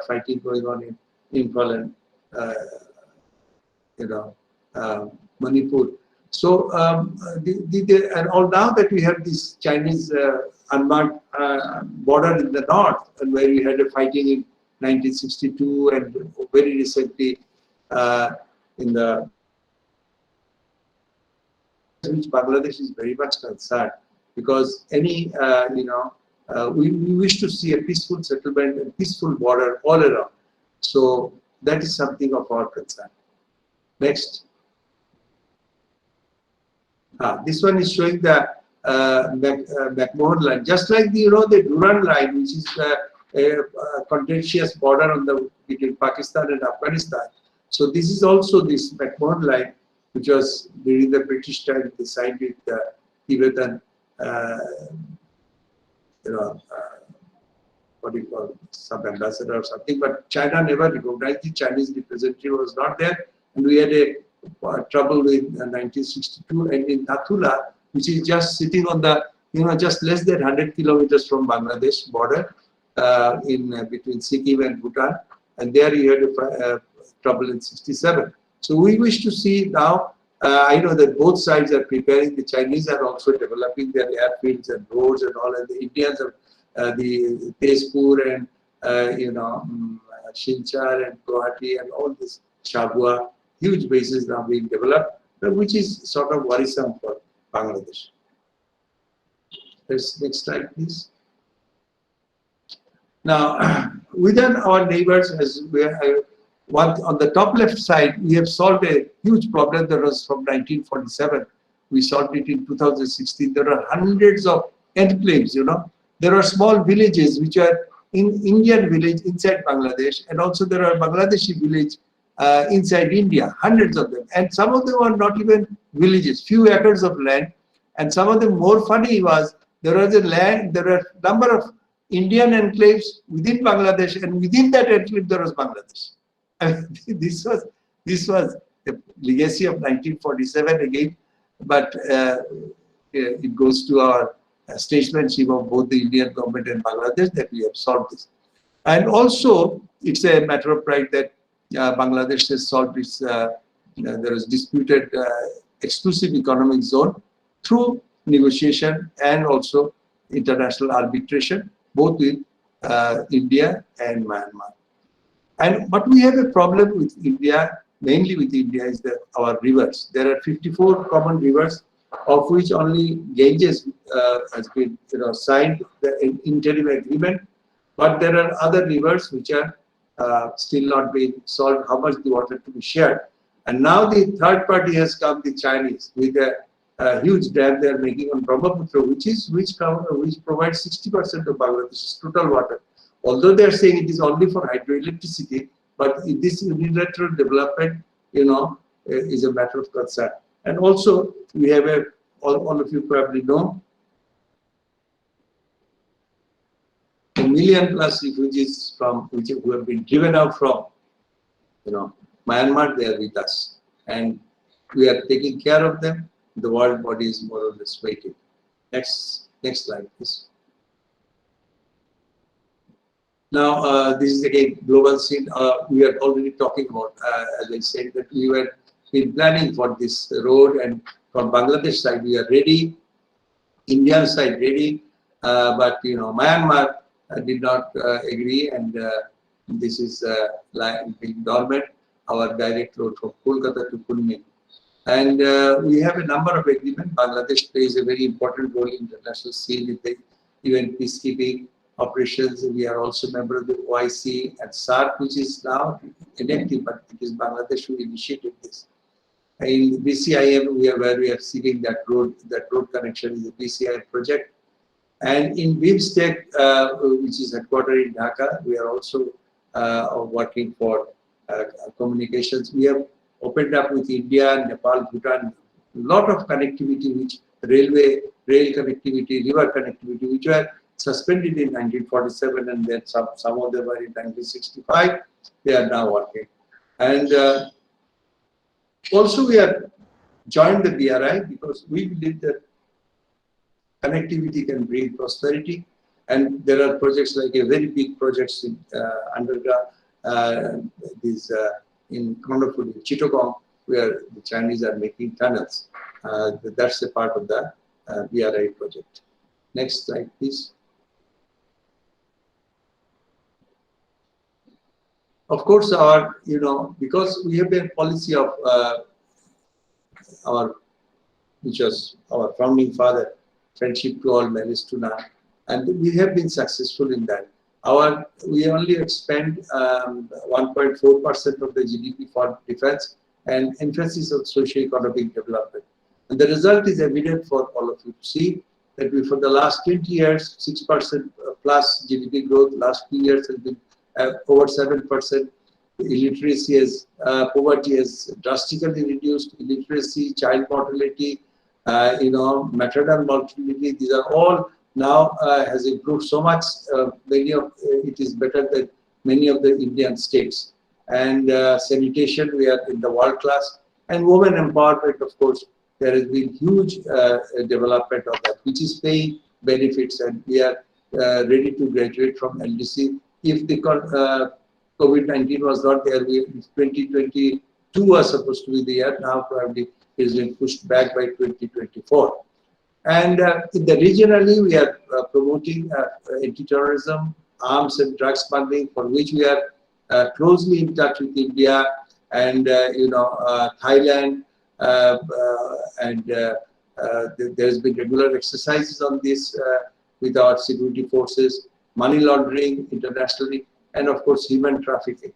fighting going on in Imphal and, Manipur. So, and all now that we have this Chinese unmarked border in the north, and where we had a fighting in 1962 and very recently in the which Bangladesh is very much concerned, because any we wish to see a peaceful settlement and peaceful border all around. So that is something of our concern. Next. This one is showing the McMahon line, just like the Durand line, which is a contentious border between Pakistan and Afghanistan. So this is also this McMahon line, which was during the British time they signed with the Tibetan, what do you call, some ambassador or something, but China never recognized the Chinese representative was not there, and we had a trouble with 1962, and in Nathula, which is just sitting on the, just less than 100 kilometers from Bangladesh border, in between Sikkim and Bhutan, and there you had a trouble in 67. So we wish to see now. I know that both sides are preparing. The Chinese are also developing their airfields and roads and all, and the Indians are the Tezpur and Silchar and Guwahati and all this Shabua, huge bases now being developed, which is sort of worrisome for Bangladesh. Next slide, please. Now, within our neighbors, as we are, on the top left side, we have solved a huge problem that was from 1947. We solved it in 2016. There are hundreds of enclaves, There are small villages which are in Indian village inside Bangladesh, and also there are Bangladeshi village inside India, hundreds of them. And some of them are not even villages, few acres of land. And some of them more funny was, there are a number of Indian enclaves within Bangladesh, and within that enclave there was Bangladesh. I mean, this was the legacy of 1947 again, but it goes to our statesmanship of both the Indian government and Bangladesh that we have solved this. And also, it's a matter of pride that Bangladesh has solved its, there is disputed exclusive economic zone through negotiation and also international arbitration, both with India and Myanmar. But we have a problem with India, mainly with India, is our rivers. There are 54 common rivers, of which only Ganges has been signed the interim agreement, but there are other rivers which are still not being solved, how much the water to be shared. And now the third party has come, the Chinese, with a huge dam they are making on Brahmaputra, which provides 60% of Bangladesh's total water. Although they are saying it is only for hydroelectricity, but this unilateral development, is a matter of concern. And also, we have all of you probably know, 1 million plus refugees who have been driven out from, Myanmar. They are with us, and we are taking care of them. The world body is more or less waiting. Next slide, please. Now, this is again global scene. We are already talking about, as I said, that we were been planning for this road, and from Bangladesh side we are ready, Indian side ready, but Myanmar did not agree, and this is being dormant, our direct road from Kolkata to Kunming. And we have a number of agreements. Bangladesh plays a very important role in the international scene with the UN peacekeeping operations. We are also a member of the OIC and SARC, which is now inactive, but it is Bangladesh who initiated this. In BCIM, where we are seeking that road connection is the BCIM project. And in BIMSTEC, which is headquartered in Dhaka, we are also working for communications. We have opened up with India, Nepal, Bhutan, a lot of connectivity, which rail connectivity, river connectivity, which were suspended in 1947, and then some of them were in 1965. They are now working. And also we have joined the BRI because we believe that connectivity can bring prosperity. And there are projects like a very big projects in underground, in Kondapur, in Chittagong, where the Chinese are making tunnels. That's a part of the BRI project. Next slide, please. Of course, because we have a policy of which was our founding father, friendship to all, malice to none, and we have been successful in that. We only spend 1.4% of the GDP for defense and emphasis on socio-economic development. And the result is evident for all of you to see that for the last 20 years, 6% plus GDP growth. Last 2 years has been over 7%. Illiteracy poverty has drastically reduced. Illiteracy, child mortality, maternal mortality, these are all now has improved so much. Many of it is better than many of the Indian states. And sanitation, we are in the world class. And women empowerment, of course, there has been huge development of that, which is paying benefits, and we are ready to graduate from LDC. If the COVID-19 was not there, 2022 was supposed to be the year. Now probably it has been pushed back by 2024. And regionally, we are promoting anti-terrorism, arms and drugs smuggling, for which we are closely in touch with India and Thailand, and there's been regular exercises on this with our security forces, money laundering internationally, and of course human trafficking.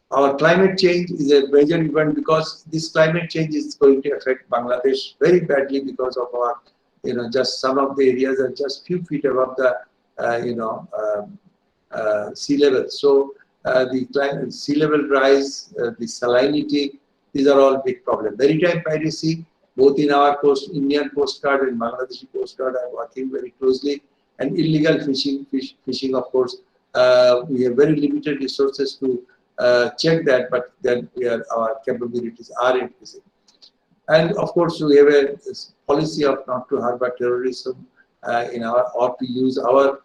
Our climate change is a major event because this climate change is going to affect Bangladesh very badly because of our, just some of the areas are just few feet above the, sea level. So the sea level rise, the salinity, these are all big problems. Maritime piracy, both in our Indian Coast Guard and Bangladeshi Coast Guard are working very closely, and illegal fishing, of course. We have very limited resources to check that, but then our capabilities are increasing. And of course, we have a policy of not to harbor terrorism or to use our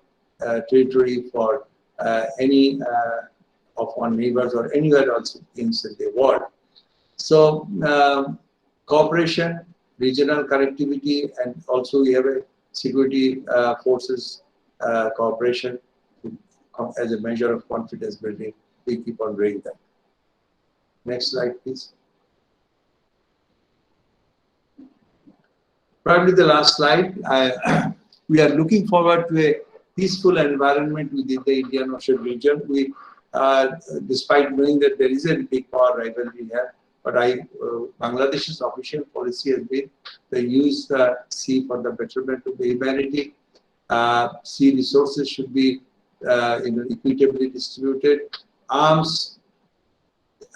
territory for any of our neighbors or anywhere else in the world. So cooperation, regional connectivity, and also we have a security forces cooperation as a measure of confidence building. We keep on doing that. Next slide, please. Probably the last slide. We are looking forward to a peaceful environment within the Indian Ocean region. We, despite knowing that there is a big power rivalry here, but Bangladesh's official policy has been to use the sea for the betterment of the humanity. Sea resources should be equitably distributed. Arms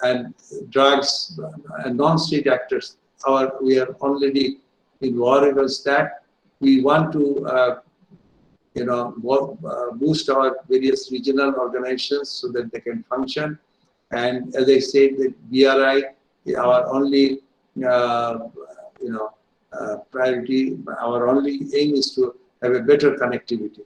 and drugs and non-state actors, we are already in war against that. We want to boost our various regional organizations so that they can function. And as I said, the BRI, our only priority, our only aim is to have a better connectivity.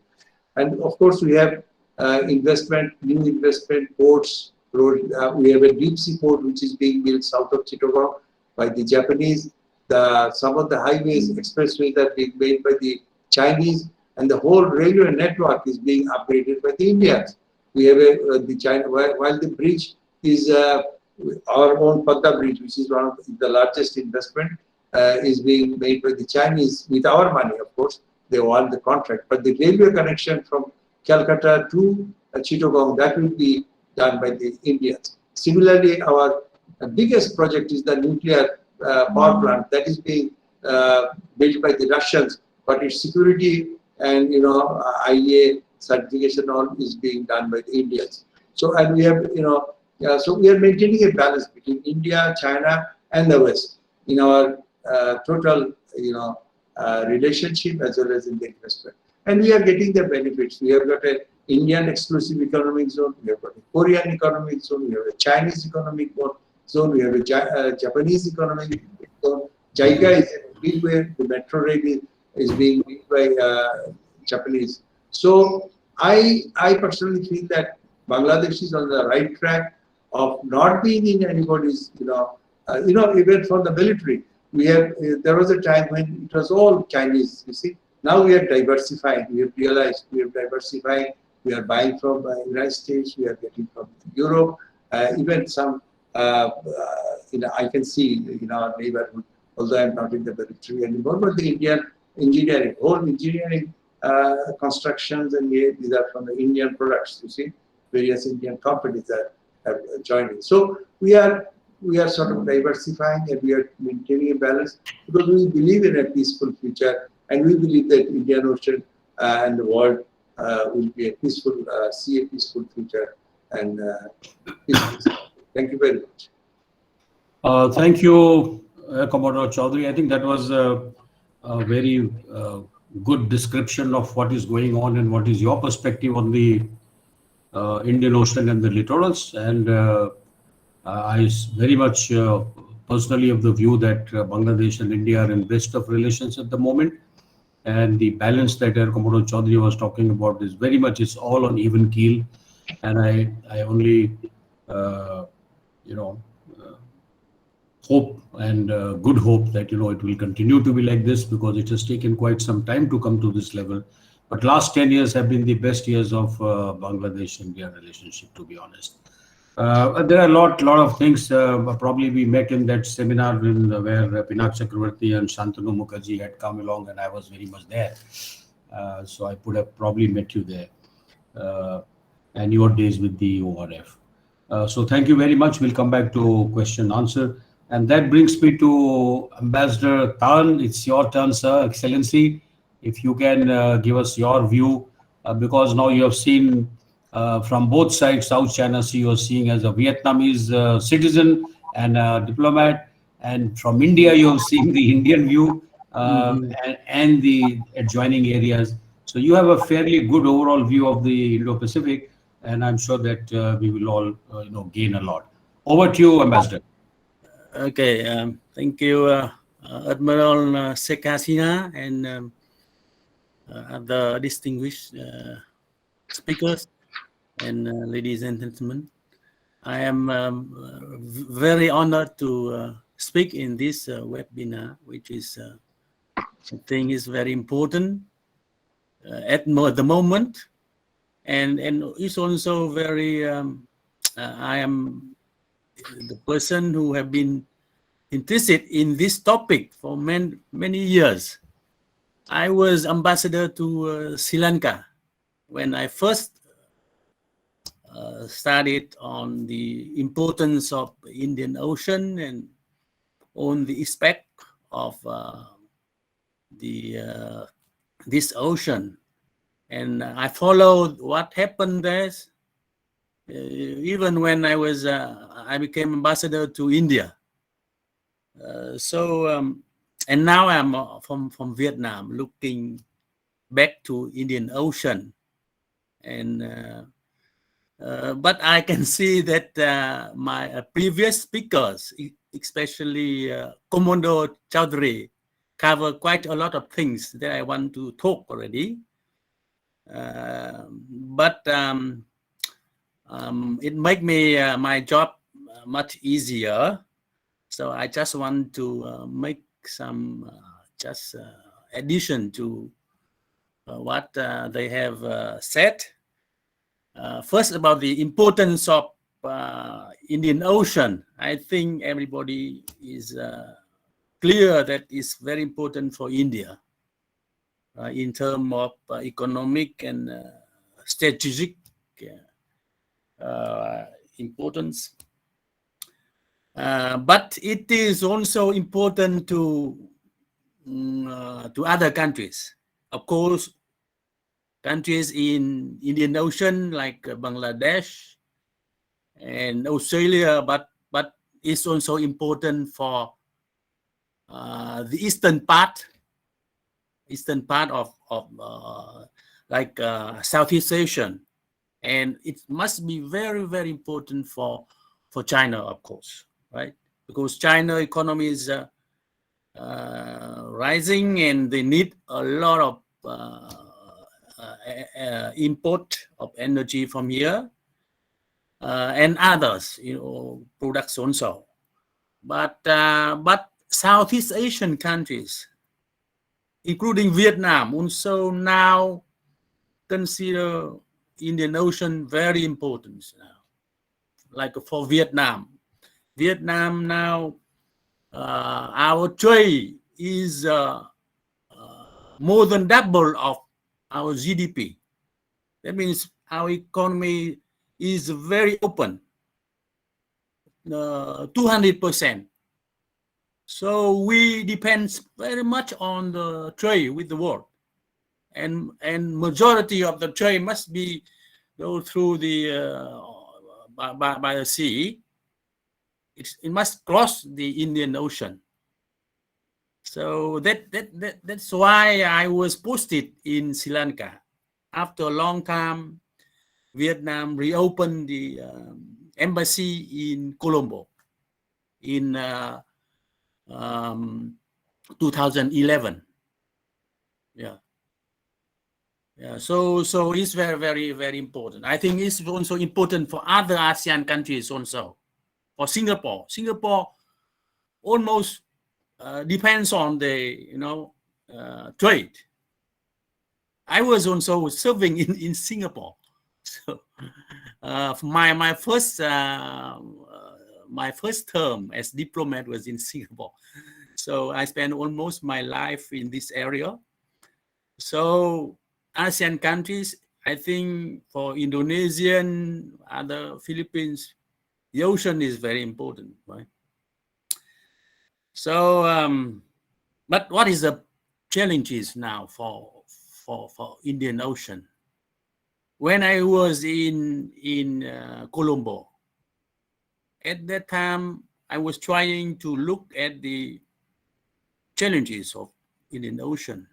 And of course, we have new investment, ports, road. We have a deep sea port which is being built south of Chittagong by the Japanese. Some of the highways, expressways are being made by the Chinese, and the whole railway network is being upgraded by the Indians. We have the China, while the bridge is our own Padda Bridge, which is one of the largest investment, is being made by the Chinese with our money, of course. They won the contract, but the railway connection from Calcutta to Chittagong, that will be done by the Indians. Similarly, our biggest project is the nuclear power plant that is being built by the Russians, but its security and IEA certification all is being done by the Indians. So, and we have so we are maintaining a balance between India, China, and the West in our total relationship as well as in the investment. And we are getting the benefits. We have got an Indian exclusive economic zone, we have got a Korean economic zone, we have a Chinese economic zone, we have a Japanese economic zone. JICA is a big way, the metro rail is being built by Japanese. So I personally feel that Bangladesh is on the right track of not being in anybody's, even for the military. We have, there was a time when it was all Chinese, you see. Now we are diversifying. We have realized we are diversifying. We are buying from the United States. We are getting from Europe. Even some, I can see in our neighborhood, although I'm not in the military anymore, but the Indian engineering, whole engineering constructions, and these are from the Indian products. You see, various Indian companies that have joined in. So we are sort of diversifying, and we are maintaining a balance because we believe in a peaceful future, and we believe that Indian Ocean and the world will be a peaceful, see a peaceful future. And thank you very much. Thank you, Commodore Chaudhary. I think that was a very good description of what is going on and what is your perspective on the Indian Ocean and the littorals. And very much personally of the view that Bangladesh and India are in best of relations at the moment. And the balance that Air Commodore Chaudhary was talking about is very much, it's all on even keel. And I only, you know, hope and good hope that, you know, it will continue to be like this, because it has taken quite some time to come to this level. But last 10 years have been the best years of Bangladesh-India relationship, to be honest. There are a lot of things. Probably we met in that seminar where Pinak Chakravarti and Shantanu Mukherjee had come along, and I was very much there. So I could have probably met you there, and your days with the ORF. So thank you very much. We'll come back to question answer. And that brings me to Ambassador Tan. It's your turn, Sir, Excellency. If you can give us your view, because now you have seen from both sides, South China Sea, you're seeing as a Vietnamese citizen and a diplomat, and from India, you're seeing the Indian view and the adjoining areas. So you have a fairly good overall view of the Indo-Pacific, and I'm sure that we will all, gain a lot. Over to you, Ambassador. Okay, thank you, Admiral Sekasina and other distinguished speakers and ladies and gentlemen. I am very honored to speak in this webinar, which is, I think, is very important at the moment, and it's also very. I am the person who have been interested in this topic for many years. I was ambassador to Sri Lanka when I first studied on the importance of Indian Ocean and on the aspect of this ocean, and I followed what happened there. Even when I became ambassador to India. And now I'm from Vietnam, looking back to Indian Ocean, and but I can see that my previous speakers, especially Commodore Chaudhary, cover quite a lot of things that I want to talk already. But it make me my job much easier. So I just want to make some just addition to what they have said. First, about the importance of Indian Ocean. I think everybody is clear that it's very important for India in terms of economic and strategic importance, but it is also important to other countries. Of course, countries in Indian Ocean like Bangladesh and Australia, but it's also important for the eastern part of like Southeast Asia. And it must be very, very important for China, of course, right? Because China economy is rising, and they need a lot of import of energy from here and others, products also. But Southeast Asian countries, including Vietnam, also now consider Indian Ocean very important now. Like for Vietnam now, our trade is more than double of our GDP. That means our economy is very open, 200%. So we depend very much on the trade with the world. And majority of the trade must be go through the by the sea. It must cross the Indian Ocean. So that's why I was posted in Sri Lanka. After a long time, Vietnam reopened the embassy in Colombo in 2011. Yeah. So it's very important. I think it's also important for other ASEAN countries also. For Singapore almost depends on the trade. I was also serving in Singapore. So my first term as diplomat was in Singapore. So I spent almost my life in this area. So ASEAN countries, I think for Indonesian, other Philippines, the ocean is very important, right? So, but what is the challenges now for Indian Ocean? When I was in Colombo, at that time I was trying to look at the challenges of Indian Ocean,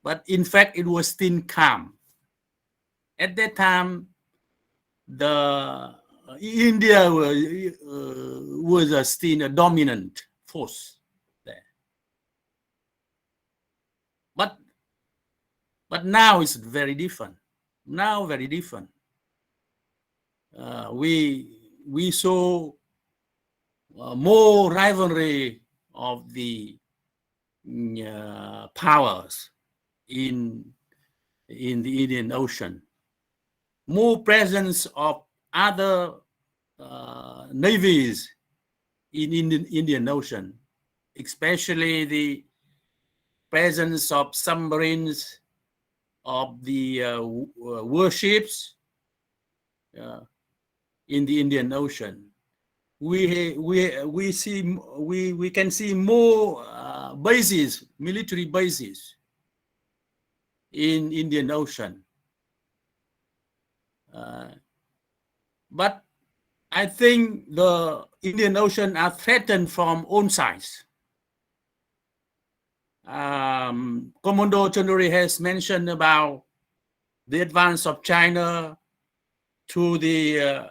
but in fact it was still calm. At that time, the India was still a dominant force there. But now it's very different. Now very different. We saw more rivalry of the powers in the Indian Ocean. More presence of other navies in Indian Ocean, especially the presence of submarines, of the warships in the Indian Ocean. We can see more bases, military bases in Indian Ocean. But I think the Indian Ocean are threatened from all sides. Commodore Chanduri has mentioned about the advance of China through the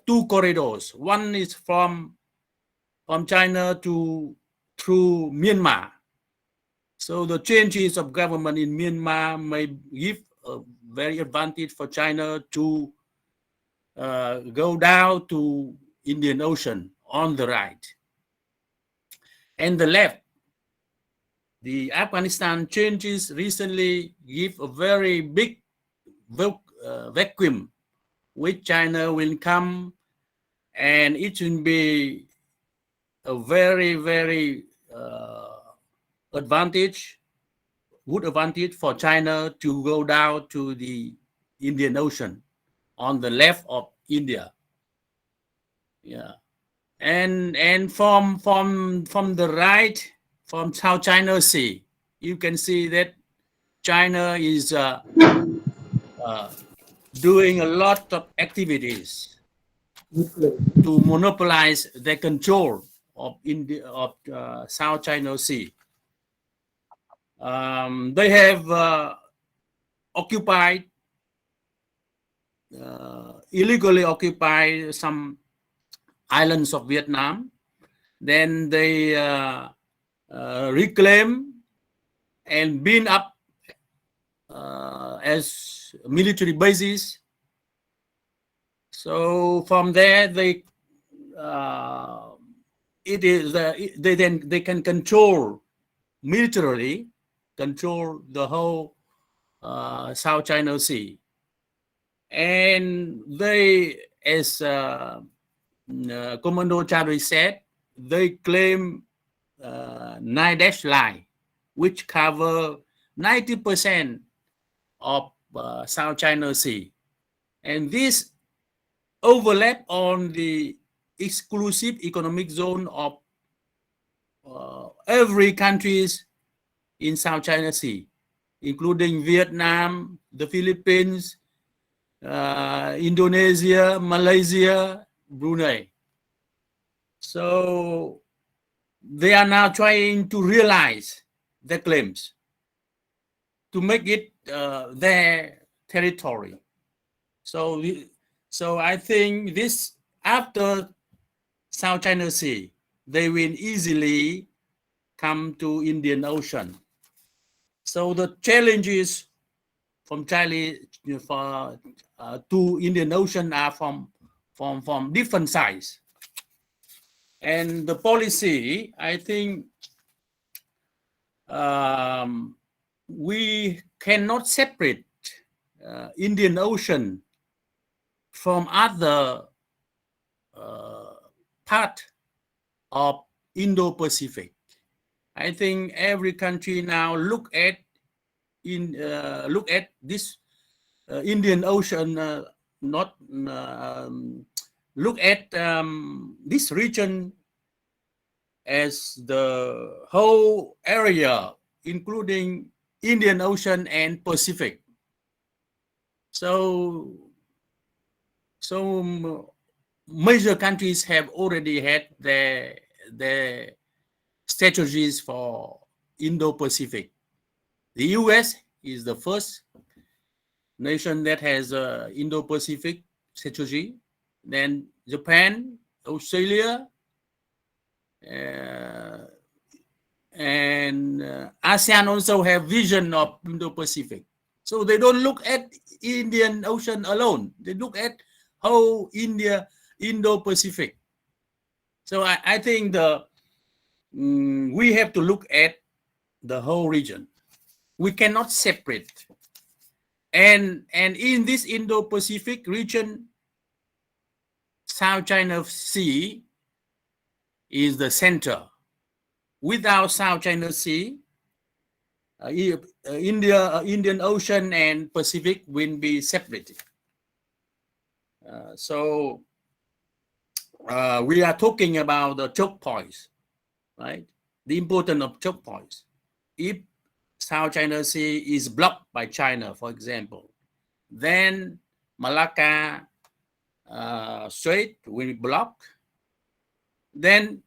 two corridors. One is from China through Myanmar. So the changes of government in Myanmar may give a very advantage for China to go down to Indian Ocean on the right. And the left, the Afghanistan changes recently give a very big vacuum, which China will come, and it will be a very good advantage for China to go down to the Indian Ocean on the left of India. Yeah, and from the right, from South China Sea, you can see that China is doing a lot of activities to monopolize the control of South China Sea. They have illegally occupied some islands of Vietnam. Then they reclaim and build up as military bases. So from there, they can control militarily the whole South China Sea, and they, as Commodore Chadwick said, they claim 9-dash line, which cover 90% of South China Sea, and this overlap on the exclusive economic zone of every countries in South China Sea, including Vietnam, the Philippines, Indonesia, Malaysia, Brunei. So they are now trying to realize their claims to make it their territory. So I think this, after South China Sea, they will easily come to Indian Ocean. So the challenges from China to Indian Ocean are from different sides. And the policy, I think, we cannot separate Indian Ocean from other part of Indo-Pacific. I think every country now look at this Indian Ocean, look at this region as the whole area, including Indian Ocean and Pacific. So major countries have already had their strategies for Indo-Pacific. The US is the first nation that has a Indo-Pacific strategy. Then Japan, Australia, and ASEAN also have vision of Indo-Pacific. So they don't look at Indian Ocean alone. They look at how Indo-Pacific. So I think we have to look at the whole region. We cannot separate. And in this Indo-Pacific region, South China Sea is the center. Without South China Sea, Indian Ocean and Pacific will be separated. So we are talking about the choke points, right? The importance of choke points. If South China Sea is blocked by China, for example, then Malacca Strait will be blocked. Then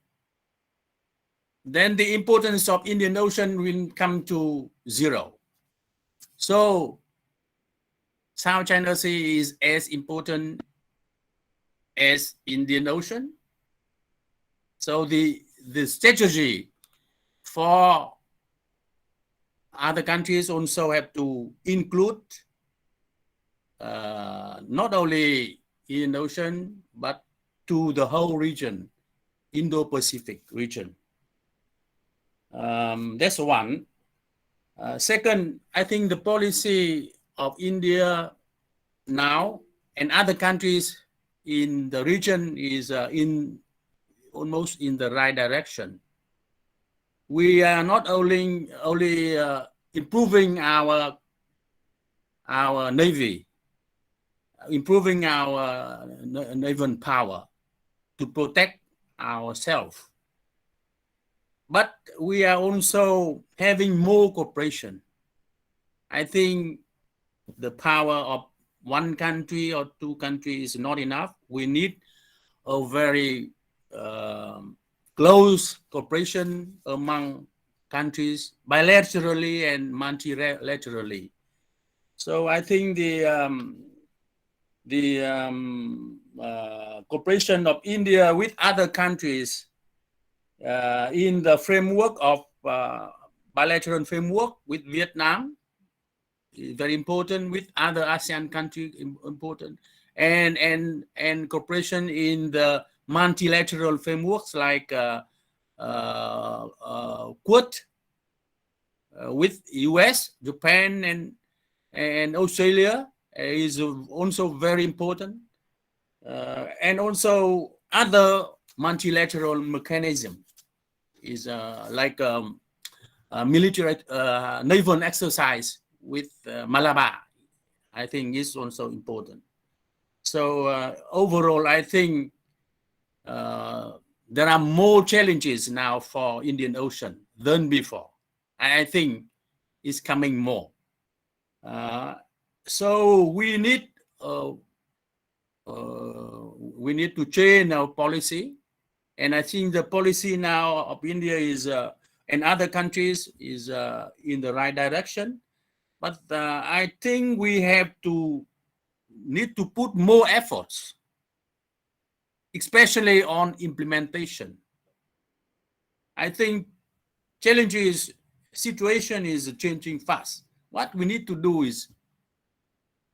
the importance of Indian Ocean will come to zero. So South China Sea is as important as Indian Ocean. So the strategy for other countries also have to include not only Indian Ocean, but to the whole region, Indo-Pacific region. That's one. Second, I think the policy of India now and other countries in the region is almost in the right direction. We are not only improving our navy, improving our naval power to protect ourselves, but we are also having more cooperation. I think the power of one country or two countries is not enough. We need a very close cooperation among countries, bilaterally and multilaterally. So I think the cooperation of India with other countries in the framework of bilateral framework with Vietnam is very important, with other ASEAN countries important, and cooperation in the multilateral frameworks like Quad with US, Japan, and Australia is also very important, and also other multilateral mechanism is like military naval exercise with Malabar. I think is also important. So overall, I think there are more challenges now for Indian Ocean than before. I think it's coming more. So we need to change our policy And I think the policy now of India is and other countries is in the right direction. But I think we need to put more efforts, especially on implementation. I think situation is changing fast. What we need to do is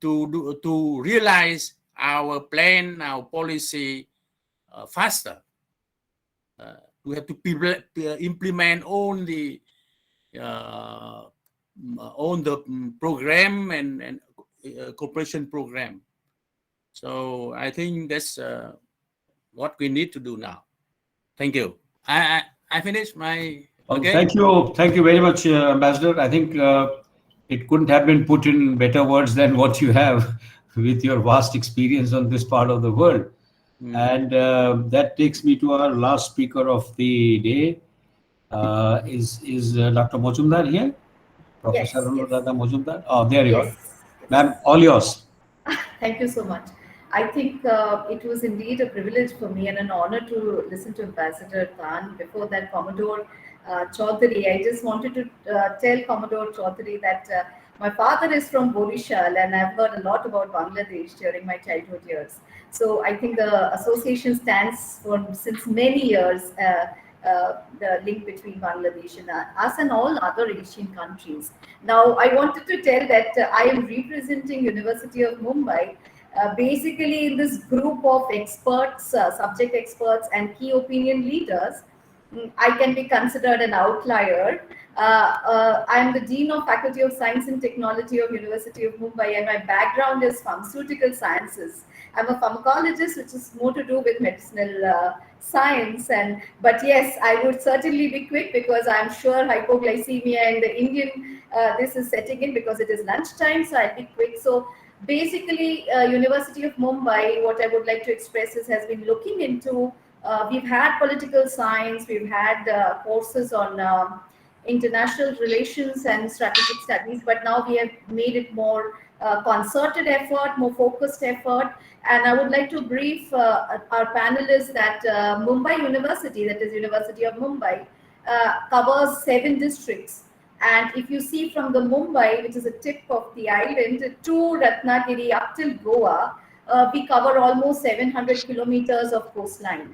to realize our plan, our policy faster. We have to implement on the program and cooperation program. So I think that's what we need to do now. Thank you. I finished my. Okay. Thank you very much, Ambassador. I think it couldn't have been put in better words than what you have with your vast experience on this part of the world. And that takes me to our last speaker of the day. Is Dr. Mojumdar here? Professor Anuradha Mojumdar? Oh, there you are. Ma'am, all yours. Thank you so much. I think it was indeed a privilege for me and an honor to listen to Ambassador Khan. Before that, Commodore Chaudhary. I just wanted to tell Commodore Chaudhary that my father is from Borishal and I've heard a lot about Bangladesh during my childhood years. So I think the association stands for since many years the link between Bangladesh and us and all other Asian countries. Now, I wanted to tell that I am representing University of Mumbai. Basically, in this group of experts, subject experts and key opinion leaders, I can be considered an outlier. I am the Dean of Faculty of Science and Technology of University of Mumbai, and my background is pharmaceutical sciences. I'm a pharmacologist, which is more to do with medicinal science. But yes, I would certainly be quick because I'm sure hypoglycemia in the Indian, this is setting in because it is lunchtime, so I'll be quick. So basically, University of Mumbai, what I would like to express is has been looking into, we've had political science, we've had courses on international relations and strategic studies, but now we have made it more concerted effort, more focused effort. And I would like to brief our panelists that Mumbai University, that is University of Mumbai, covers 7 districts. And if you see from the Mumbai, which is a tip of the island, to Ratnagiri up till Goa, we cover almost 700 kilometers of coastline.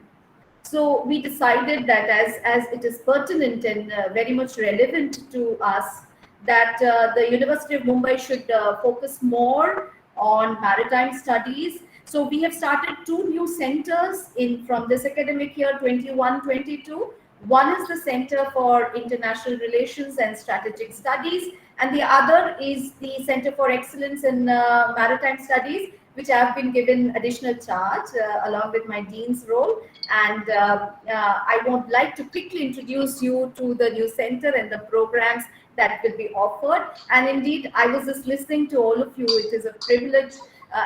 So we decided that as it is pertinent and very much relevant to us, that the University of Mumbai should focus more on maritime studies. So we have started 2 new centers from this academic year 21-22. One is the Center for International Relations and Strategic Studies, and the other is the Center for Excellence in Maritime Studies, which I have been given additional charge along with my dean's role. And I would like to quickly introduce you to the new center and the programs that will be offered. And indeed, I was just listening to all of you. It is a privilege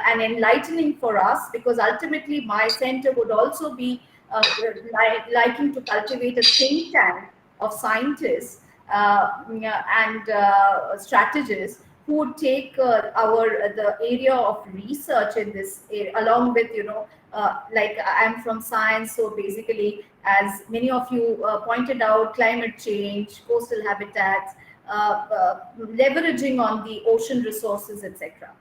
and enlightening for us, because ultimately my center would also be liking to cultivate a think tank of scientists and strategists who would take the area of research in this area, along with, like I'm from science, so basically, as many of you pointed out, climate change, coastal habitats, leveraging on the ocean resources, etc.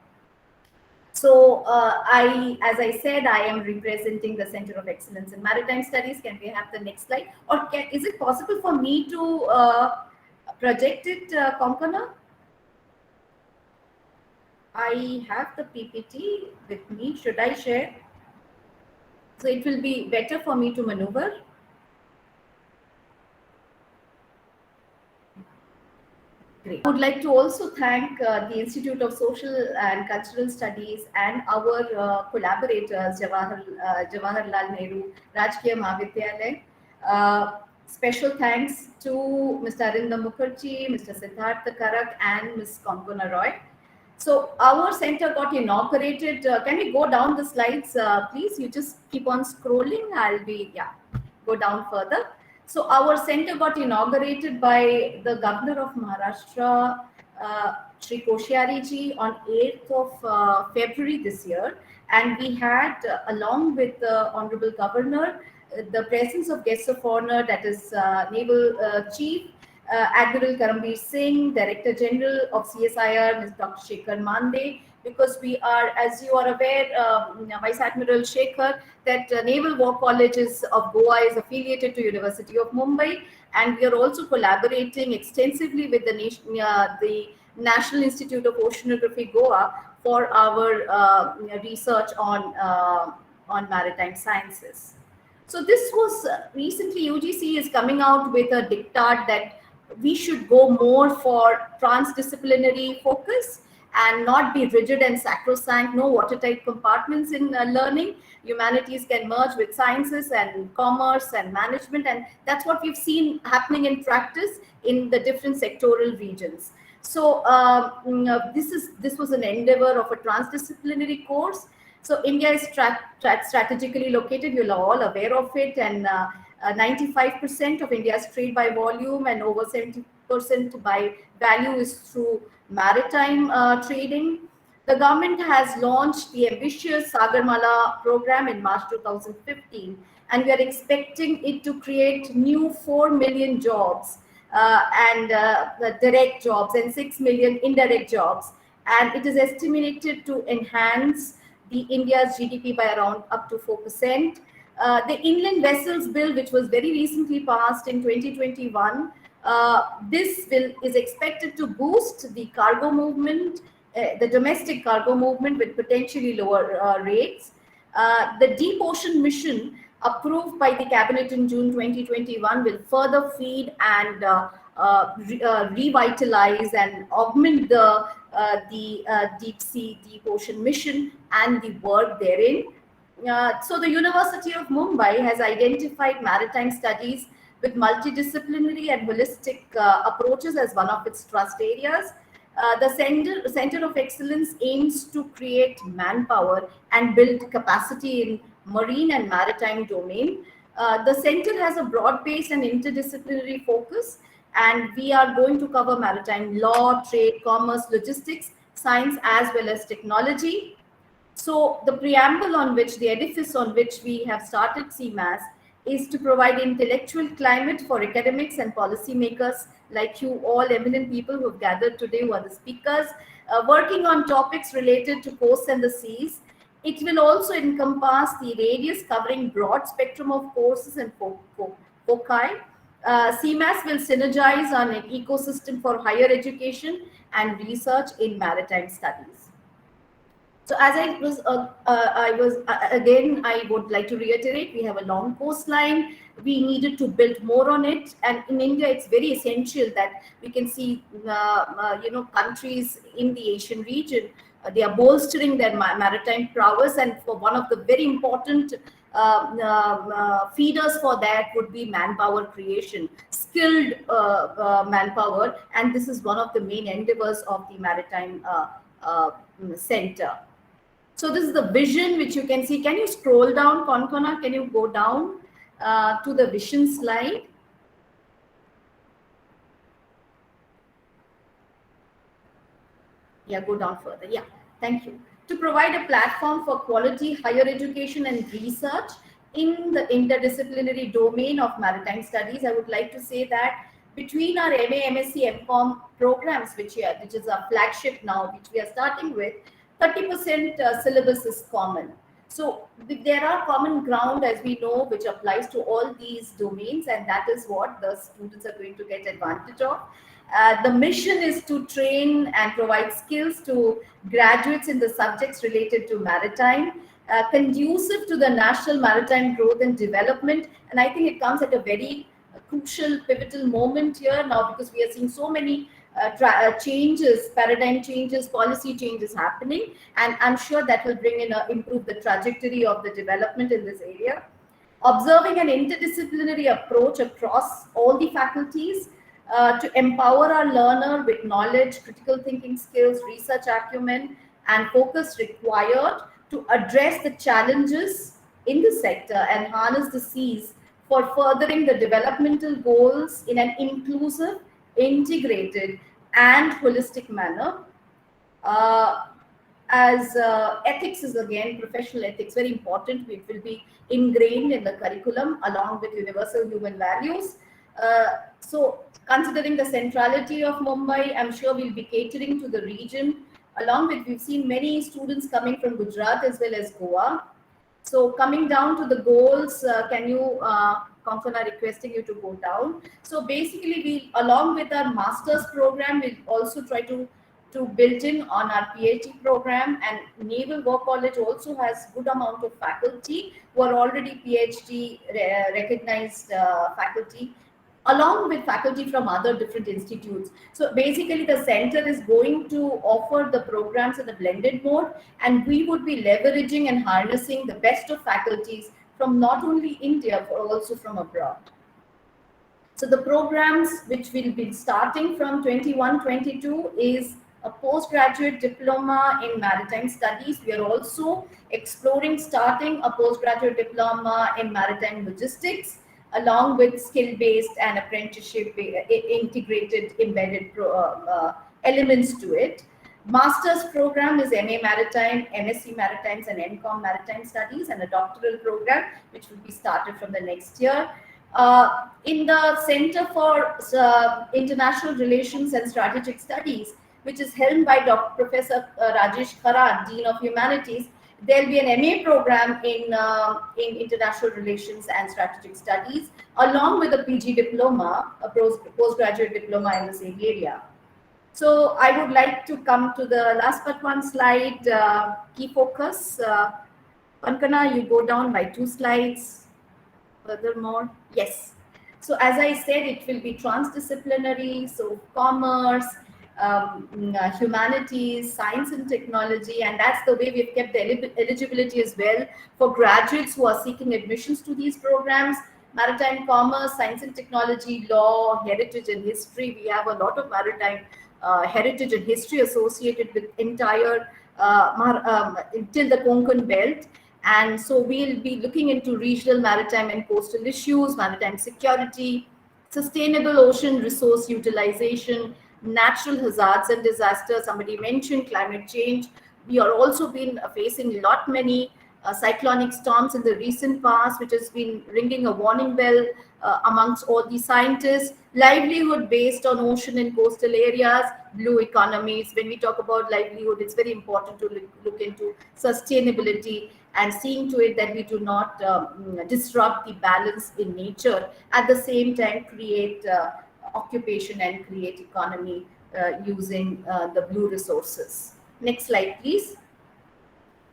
So as I said, I am representing the Center of Excellence in Maritime Studies. Can we have the next slide? Or is it possible for me to project it, Konkana? I have the PPT with me. Should I share? So it will be better for me to maneuver. Great. I would like to also thank the Institute of Social and Cultural Studies and our collaborators, Jawaharlal Nehru Rajkiya Mahavidyalaya. Special thanks to Mr. Arindam Mukherjee, Mr. Siddhartha Karak, and Ms. Konkona Roy. So our center got inaugurated. Can we go down the slides, please? You just keep on scrolling. Go down further. So our center got inaugurated by the Governor of Maharashtra, Shri Koshyari ji, on 8th of February this year. And we had, along with the Honorable Governor, the presence of guests of honor, that is Naval Chief Admiral Karambir Singh, Director General of CSIR, Ms. Dr. Shekhar Mande, because we are, as you are aware, Vice Admiral Shekhar, that Naval War College of Goa is affiliated to University of Mumbai, and we are also collaborating extensively with the National Institute of Oceanography Goa for our research on maritime sciences. So this was recently UGC is coming out with a diktat that we should go more for transdisciplinary focus and not be rigid and sacrosanct, no watertight compartments in learning. Humanities can merge with sciences and commerce and management, and that's what we've seen happening in practice in the different sectoral regions. So this was an endeavor of a transdisciplinary course. So India is strategically located, you're all aware of it, and 95% of India's trade by volume and over 70% by value is through maritime trading. The government has launched the ambitious Sagarmala program in March 2015, and we are expecting it to create new 4 million jobs and direct jobs and 6 million indirect jobs. And it is estimated to enhance the India's GDP by around up to 4%. The Inland Vessels Bill, which was very recently passed in 2021, is expected to boost the cargo movement, the domestic cargo movement with potentially lower rates. The Deep Ocean Mission, approved by the Cabinet in June 2021, will further feed and revitalize and augment the Deep Ocean Mission and the work therein. So the University of Mumbai has identified maritime studies with multidisciplinary and holistic approaches as one of its trust areas. The Center of Excellence aims to create manpower and build capacity in marine and maritime domain. The center has a broad-based and interdisciplinary focus, and we are going to cover maritime law, trade, commerce, logistics, science, as well as technology. So the preamble on which, the edifice on which we have started CMAS is to provide intellectual climate for academics and policymakers like you all eminent people who have gathered today, who are the speakers, working on topics related to coasts and the seas. It will also encompass the radius covering broad spectrum of courses and foci. CMAS will synergize on an ecosystem for higher education and research in maritime studies. So as again, I would like to reiterate, we have a long coastline. We needed to build more on it. And in India, it's very essential that we can see, countries in the Asian region, they are bolstering their maritime prowess. And for one of the very important feeders for that would be manpower creation, skilled manpower. And this is one of the main endeavors of the Maritime Center. So this is the vision which you can see. Can you scroll down, Konkona? Can you go down to the vision slide? Yeah, go down further. Yeah, thank you. To provide a platform for quality higher education and research in the interdisciplinary domain of maritime studies, I would like to say that between our MA, MSc, MCom programs, which is our flagship now, which we are starting with, 30% syllabus is common. So there are common ground, as we know, which applies to all these domains, and that is what the students are going to get advantage of. The mission is to train and provide skills to graduates in the subjects related to maritime, conducive to the national maritime growth and development. And I think it comes at a very crucial, pivotal moment here now, because we are seeing so many changes, paradigm changes, policy changes happening, and I'm sure that will bring in improve the trajectory of the development in this area. Observing an interdisciplinary approach across all the faculties to empower our learner with knowledge, critical thinking skills, research acumen, and focus required to address the challenges in the sector and harness the seas for furthering the developmental goals in an inclusive, integrated, and holistic manner. as ethics is again professional ethics, very important. It will be ingrained in the curriculum along with universal human values. So considering the centrality of Mumbai, I'm sure we'll be catering to the region. Along with, we've seen many students coming from Gujarat as well as Goa. So coming down to the goals, can you, Kankana, requesting you to go down. So basically, we, along with our master's program, we'll also try to build in on our PhD program, and Naval War College also has good amount of faculty who are already PhD recognized faculty, along with faculty from other different institutes. So basically the center is going to offer the programs in a blended mode, and we would be leveraging and harnessing the best of faculties from not only India but also from abroad. So the programs which will be starting from 21-22 is a postgraduate diploma in maritime studies. We are also exploring starting a postgraduate diploma in maritime logistics, along with skill-based and apprenticeship integrated embedded elements to it. Master's program is MA Maritime, MSc Maritimes and MCOM Maritime Studies, and a doctoral program which will be started from the next year. In the Center for International Relations and Strategic Studies, which is held by Professor Rajesh Kharan, Dean of Humanities, there will be an MA program in International Relations and Strategic Studies, along with a PG diploma, a postgraduate diploma in the same area. So I would like to come to the last but one slide, key focus. Kankana, you go down by 2 slides. Furthermore, yes. So as I said, it will be transdisciplinary, so commerce, humanities, science and technology, and that's the way we've kept the eligibility as well for graduates who are seeking admissions to these programs. Maritime commerce, science and technology, law, heritage and history. We have a lot of maritime heritage and history associated with entire till the Konkan belt. And so we'll be looking into regional maritime and coastal issues, maritime security, sustainable ocean resource utilization, natural hazards and disasters. Somebody mentioned climate change. We are also been facing many cyclonic storms in the recent past, which has been ringing a warning bell amongst all the scientists. Livelihood based on ocean and coastal areas, blue economies. When we talk about livelihood, it's very important to look into sustainability and seeing to it that we do not disrupt the balance in nature. At the same time, create occupation and create economy using the blue resources. Next slide, please.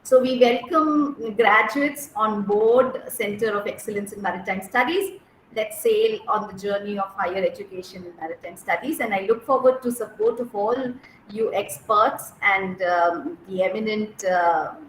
So we welcome graduates on board Center of Excellence in Maritime Studies. Let's sail on the journey of higher education in maritime studies. And I look forward to support of all you experts and the eminent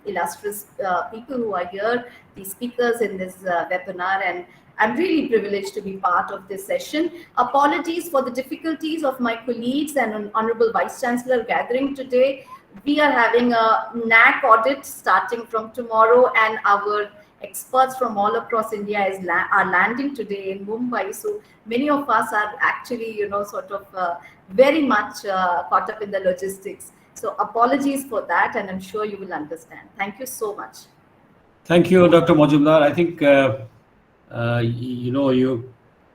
illustrious people who are here, the speakers in this webinar. And I'm really privileged to be part of this session. Apologies for the difficulties of my colleagues and an Honorable Vice Chancellor gathering today. We are having a NAC audit starting from tomorrow, and our experts from all across India are landing today in Mumbai. So many of us are actually, very much caught up in the logistics. So apologies for that, and I'm sure you will understand. Thank you so much. Thank you, Dr. Majumdar. I think,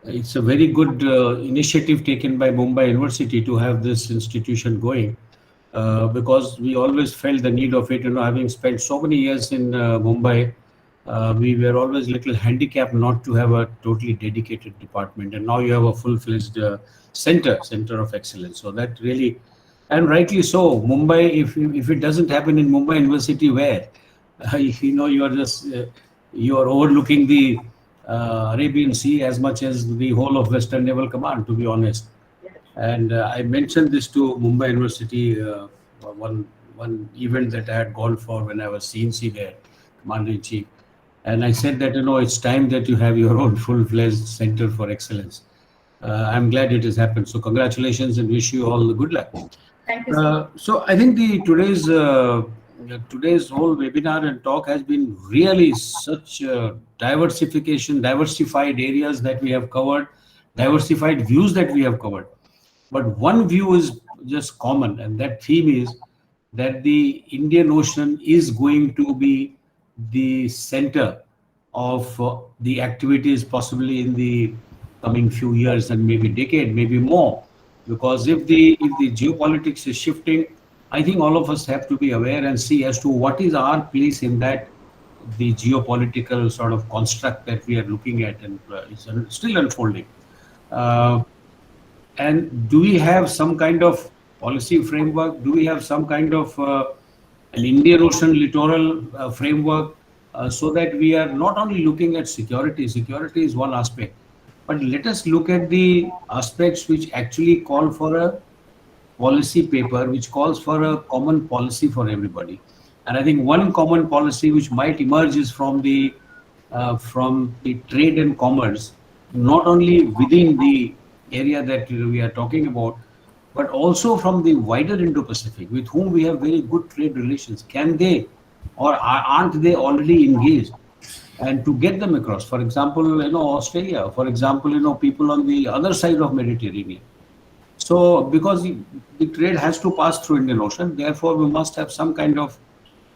it's a very good initiative taken by Mumbai University to have this institution going. Because we always felt the need of it, having spent so many years in Mumbai, we were always a little handicapped not to have a totally dedicated department. And now you have a full-fledged center of excellence. So that really, and rightly so, Mumbai, if it doesn't happen in Mumbai University, where? You are just, you are overlooking the Arabian Sea as much as the whole of Western Naval Command, to be honest. And I mentioned this to Mumbai University, one event that I had gone for when I was CNC there, Commander-in-Chief. And I said that, it's time that you have your own full-fledged Center for Excellence. I'm glad it has happened. So congratulations and wish you all the good luck. Thank you. So I think today's whole webinar and talk has been really such diversified areas that we have covered, diversified views that we have covered. But one view is just common, and that theme is that the Indian Ocean is going to be the center of the activities possibly in the coming few years and maybe decade, maybe more. Because if the geopolitics is shifting, I think all of us have to be aware and see as to what is our place in that, the geopolitical sort of construct that we are looking at and is still unfolding. And do we have some kind of policy framework? Do we have some kind of an Indian Ocean littoral framework so that we are not only looking at security? Security is one aspect, but let us look at the aspects which actually call for a policy paper, which calls for a common policy for everybody. And I think one common policy which might emerge is from the trade and commerce, not only within the area that we are talking about, but also from the wider Indo-Pacific, with whom we have very good trade relations. Can they, or aren't they already engaged? And to get them across, for example, Australia, for example, people on the other side of Mediterranean. So, because the trade has to pass through Indian Ocean, therefore we must have some kind of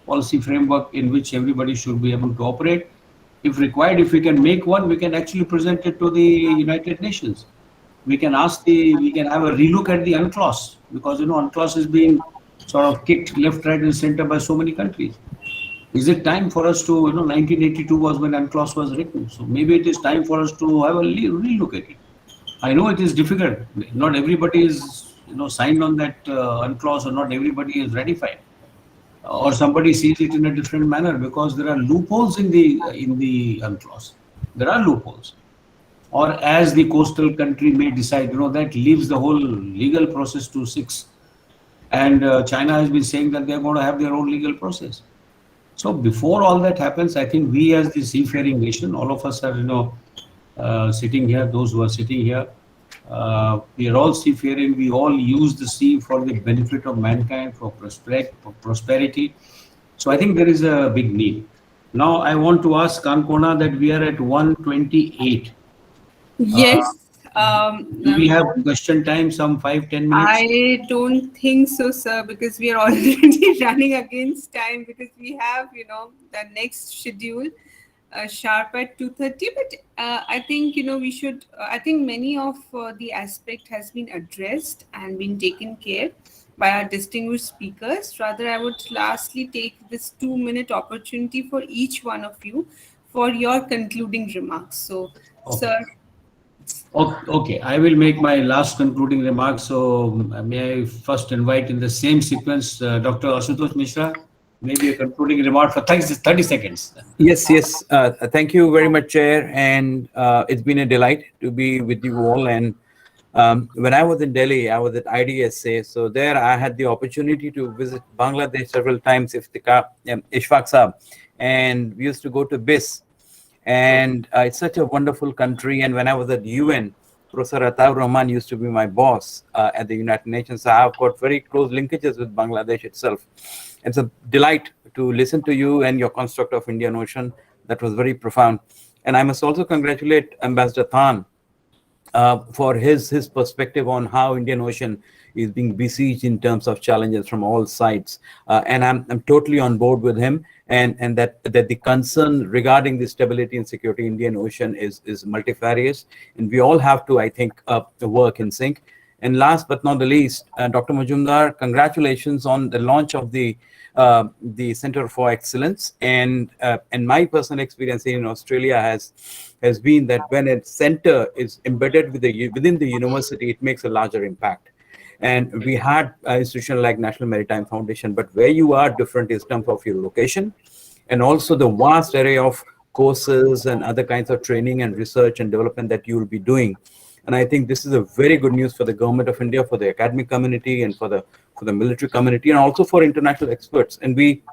policy framework in which everybody should be able to operate. If required, if we can make one, we can actually present it to the United Nations. We can have a relook at the UNCLOS, because UNCLOS is being sort of kicked left, right, and center by so many countries. Is it time for us to, 1982 was when UNCLOS was written, so maybe it is time for us to have a relook at it. I know it is difficult. Not everybody is, signed on that UNCLOS, or not everybody is ratified, or somebody sees it in a different manner, because there are loopholes in the UNCLOS. There are loopholes. Or as the coastal country may decide, that leaves the whole legal process to 6. And China has been saying that they're going to have their own legal process. So before all that happens, I think we as the seafaring nation, all of us are, sitting here, those who are sitting here, we are all seafaring. We all use the sea for the benefit of mankind, for prosperity. So I think there is a big need. Now I want to ask Kankona that we are at 1:28. Yes. Do we have question time, some 5-10 minutes? I don't think so, sir, because we are already running against time, because we have, the next schedule sharp at 2:30. But I think, we should, I think many of the aspect has been addressed and been taken care by our distinguished speakers. Rather, I would lastly take this 2-minute opportunity for each one of you for your concluding remarks. So, Okay. Sir. Okay, I will make my last concluding remarks. So may I first invite in the same sequence Dr. Ashitosh Mishra, maybe a concluding remark for 30 seconds. Yes. Thank you very much, Chair. And it's been a delight to be with you all. And when I was in Delhi, I was at IDSA. So there I had the opportunity to visit Bangladesh several times, Ishfaq Saab. And we used to go to BIS. And it's such a wonderful country. And when I was at UN, Professor Ataur Rahman used to be my boss at the United Nations. So I've got very close linkages with Bangladesh itself. It's a delight to listen to you and your construct of Indian Ocean. That was very profound. And I must also congratulate Ambassador Khan for his perspective on how Indian Ocean is being besieged in terms of challenges from all sides. And I'm totally on board with him. And that the concern regarding the stability and security in Indian Ocean is multifarious, and we all have to, I think, work in sync. And last but not the least, Dr. Majumdar, congratulations on the launch of the Center for Excellence. And my personal experience in Australia has been that when a center is embedded within the university, it makes a larger impact. And we had an institution like National Maritime Foundation, but where you are different is in terms of your location, and also the vast array of courses and other kinds of training and research and development that you will be doing. And I think this is a very good news for the government of India, for the academic community, and for the military community, and also for international experts. And we,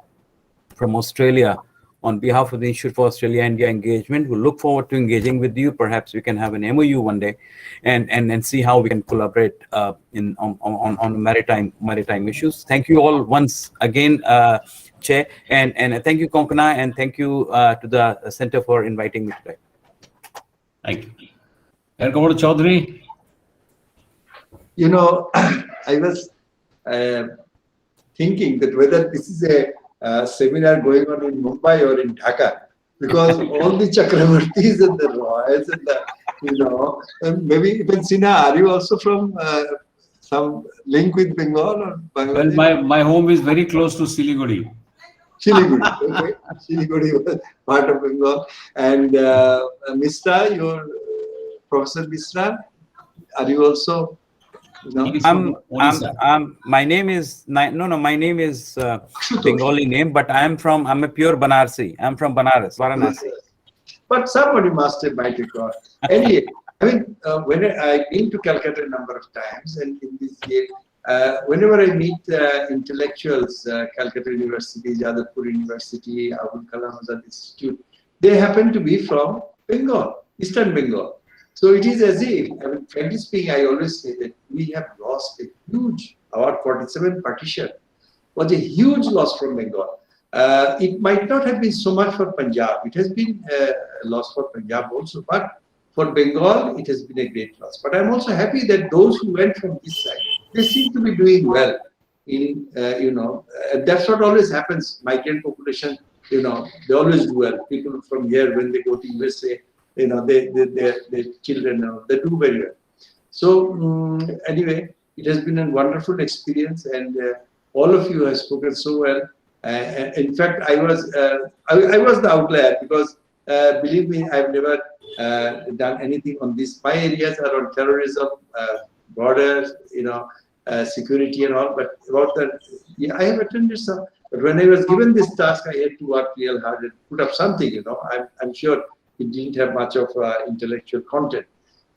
from Australia, on behalf of the Institute for Australia-India Engagement, we look forward to engaging with you. Perhaps we can have an MOU one day, and see how we can collaborate on maritime issues. Thank you all once again, Chair, and thank you, Konkona, and thank you to the Center for inviting me today. Thank you. Erkamod Chaudhary. I was thinking that whether this is a seminar going on in Mumbai or in Dhaka, because all the Chakravartis and the royals and the, and maybe even Sinha, are you also from some link with Bengal or Bangladesh? Well, my home is very close to Siliguri. Siliguri, okay. Siliguri was part of Bengal. And Mishra, your Professor Mishra, are you also? He's from Odisha. My name is my name is Bengali name, but I'm a pure Banarsi. I'm from Banaras, Varanasi. But somebody must have might record. Anyway, I mean, when I've been to Calcutta a number of times, and in this year, whenever I meet intellectuals, Calcutta University, Jadavpur University, Abul Kalam Azad Institute, they happen to be from Bengal, Eastern Bengal. So it is as if, I mean, frankly speaking, I always say that we have lost a huge, our 47 partition was a huge loss from Bengal. It might not have been so much for Punjab. It has been a loss for Punjab also, but for Bengal, it has been a great loss. But I'm also happy that those who went from this side, they seem to be doing well. In that's what always happens. Migrant population, they always do well. People from here, when they go to USA, their children, they do very well. So anyway, it has been a wonderful experience, and all of you have spoken so well. In fact, I was the outlier because believe me, I've never done anything on this. My areas are on terrorism, borders, security and all. But about that, I have attended some. But when I was given this task, I had to work real hard and put up something. I'm sure it didn't have much of intellectual content.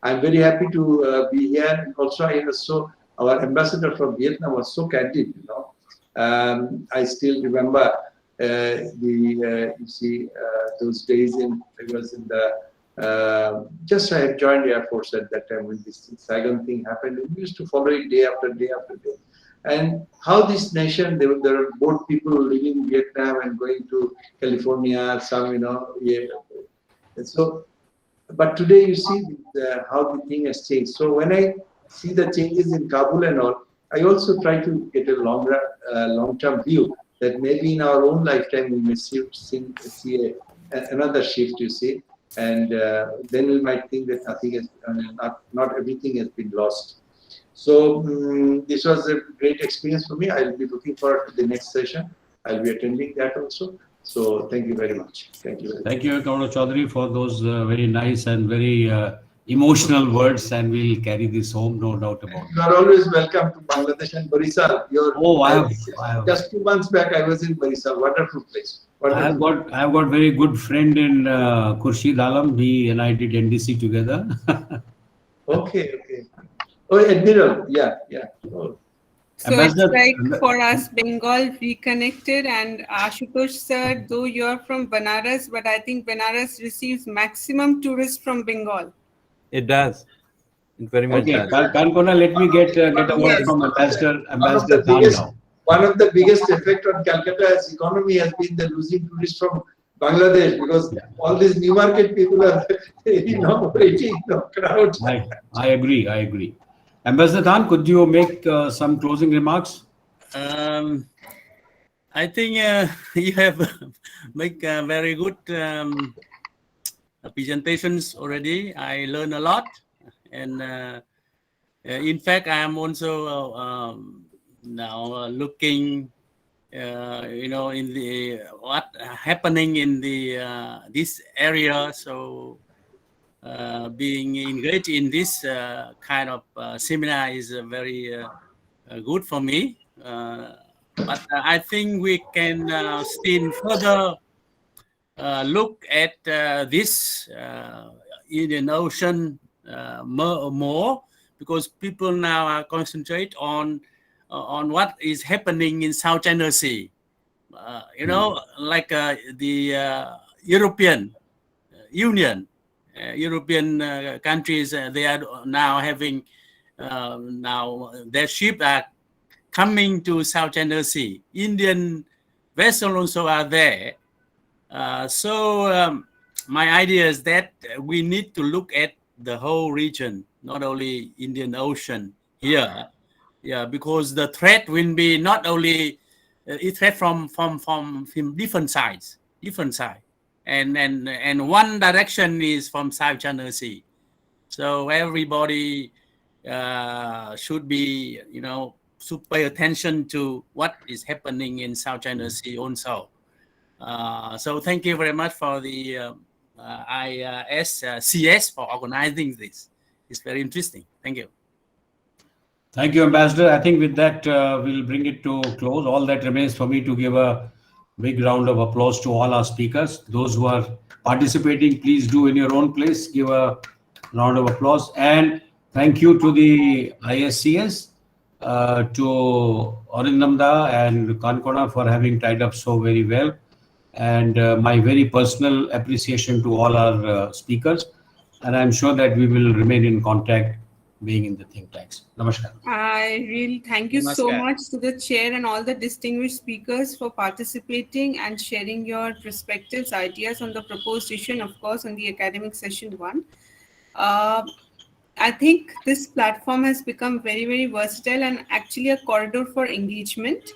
I'm very happy to be here. And also, so our ambassador from Vietnam was so candid. I still remember those days I was in the just I had joined the Air Force at that time when this Saigon thing happened, and we used to follow it day after day after day. And how this nation, there are both people living in Vietnam and going to California, some, And so, but today you see how the thing has changed. So when I see the changes in Kabul and all, I also try to get a long-term view that maybe in our own lifetime we may see another shift, and then we might think that nothing has, not everything has been lost. So this was a great experience for me. I'll be looking forward to the next session. I'll be attending that also. So thank you very much. Thank you. Thank you, Comrade Chaudhary, for those very nice and very emotional words, and we'll carry this home, no doubt about it. You are always welcome to Bangladesh and Barisal. I have. Just 2 months back, I was in Barisal. Wonderful place. Wonderful. I have got very good friend in Khurshid Alam. He and I did NDC together. Okay. Oh, Admiral. Yeah. Oh. So it's like for us, Bengal reconnected, and Ashitosh sir, though you're from Banaras, but I think Banaras receives maximum tourists from Bengal. It does. It very much does. Kankona, let me get a word from Ambassador Khan now. One of the biggest effect on Calcutta's economy has been the losing tourists from Bangladesh, because all these new market people are, waiting, crowd. I agree. Ambassador Khan, could you make some closing remarks? I think you have made very good presentations already. I learned a lot, and in fact, I am also now looking, in the what happening in the this area. So. Being engaged in this kind of seminar is very good for me. But I think we can still further look at this Indian Ocean more, because people now are concentrate on what is happening in South China Sea. Like the European Union. European countries, they are now having now their ships are coming to South China Sea. Indian vessels also are there. So my idea is that we need to look at the whole region, not only Indian Ocean here. Yeah, because the threat will be not only it threat from different sides, and one direction is from South China Sea. So everybody should be, should pay attention to what is happening in South China Sea also. So thank you very much for the ISCS for organizing this. It's very interesting. Thank you. Thank you, Ambassador. I think with that, we'll bring it to close. All that remains for me to give a big round of applause to all our speakers. Those who are participating, please do in your own place, give a round of applause. And thank you to the ISCS, to Arindamda and Kankona for having tied up so very well. And my very personal appreciation to all our speakers. And I'm sure that we will remain in contact being in the think tanks. Namaskar. I really thank you so Namaskar. much to the chair and all the distinguished speakers for participating and sharing your perspectives, ideas on the proposed issue, and of course on the academic session 1. I think this platform has become very, very versatile and actually a corridor for engagement.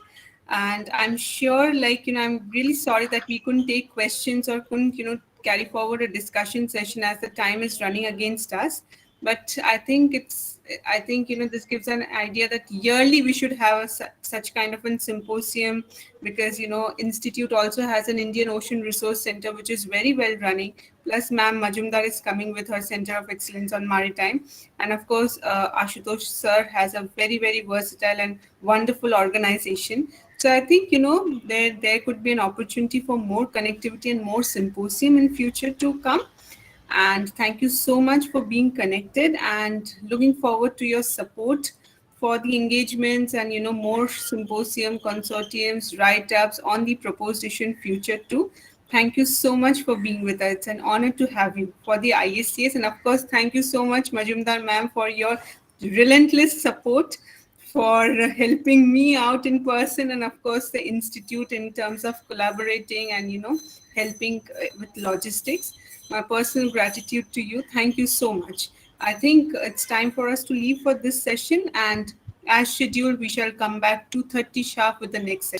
And I'm sure, I'm really sorry that we couldn't take questions or couldn't, carry forward a discussion session as the time is running against us. But I think this gives an idea that yearly we should have such kind of a symposium, because, Institute also has an Indian Ocean Resource Center, which is very well running. Plus, Ma'am Majumdar is coming with her Center of Excellence on Maritime. And of course, Ashitosh Sir has a very, very versatile and wonderful organization. So I think, there could be an opportunity for more connectivity and more symposium in future to come. And thank you so much for being connected, and looking forward to your support for the engagements and, more symposium, consortiums, write-ups on the proposed issue in future too. Thank you so much for being with us. It's an honor to have you for the ISCS. And of course, thank you so much, Majumdar ma'am, for your relentless support, for helping me out in person, and of course the Institute in terms of collaborating and, helping with logistics. My personal gratitude to you. Thank you so much. I think it's time for us to leave for this session, and as scheduled, we shall come back 2:30 sharp with the next session.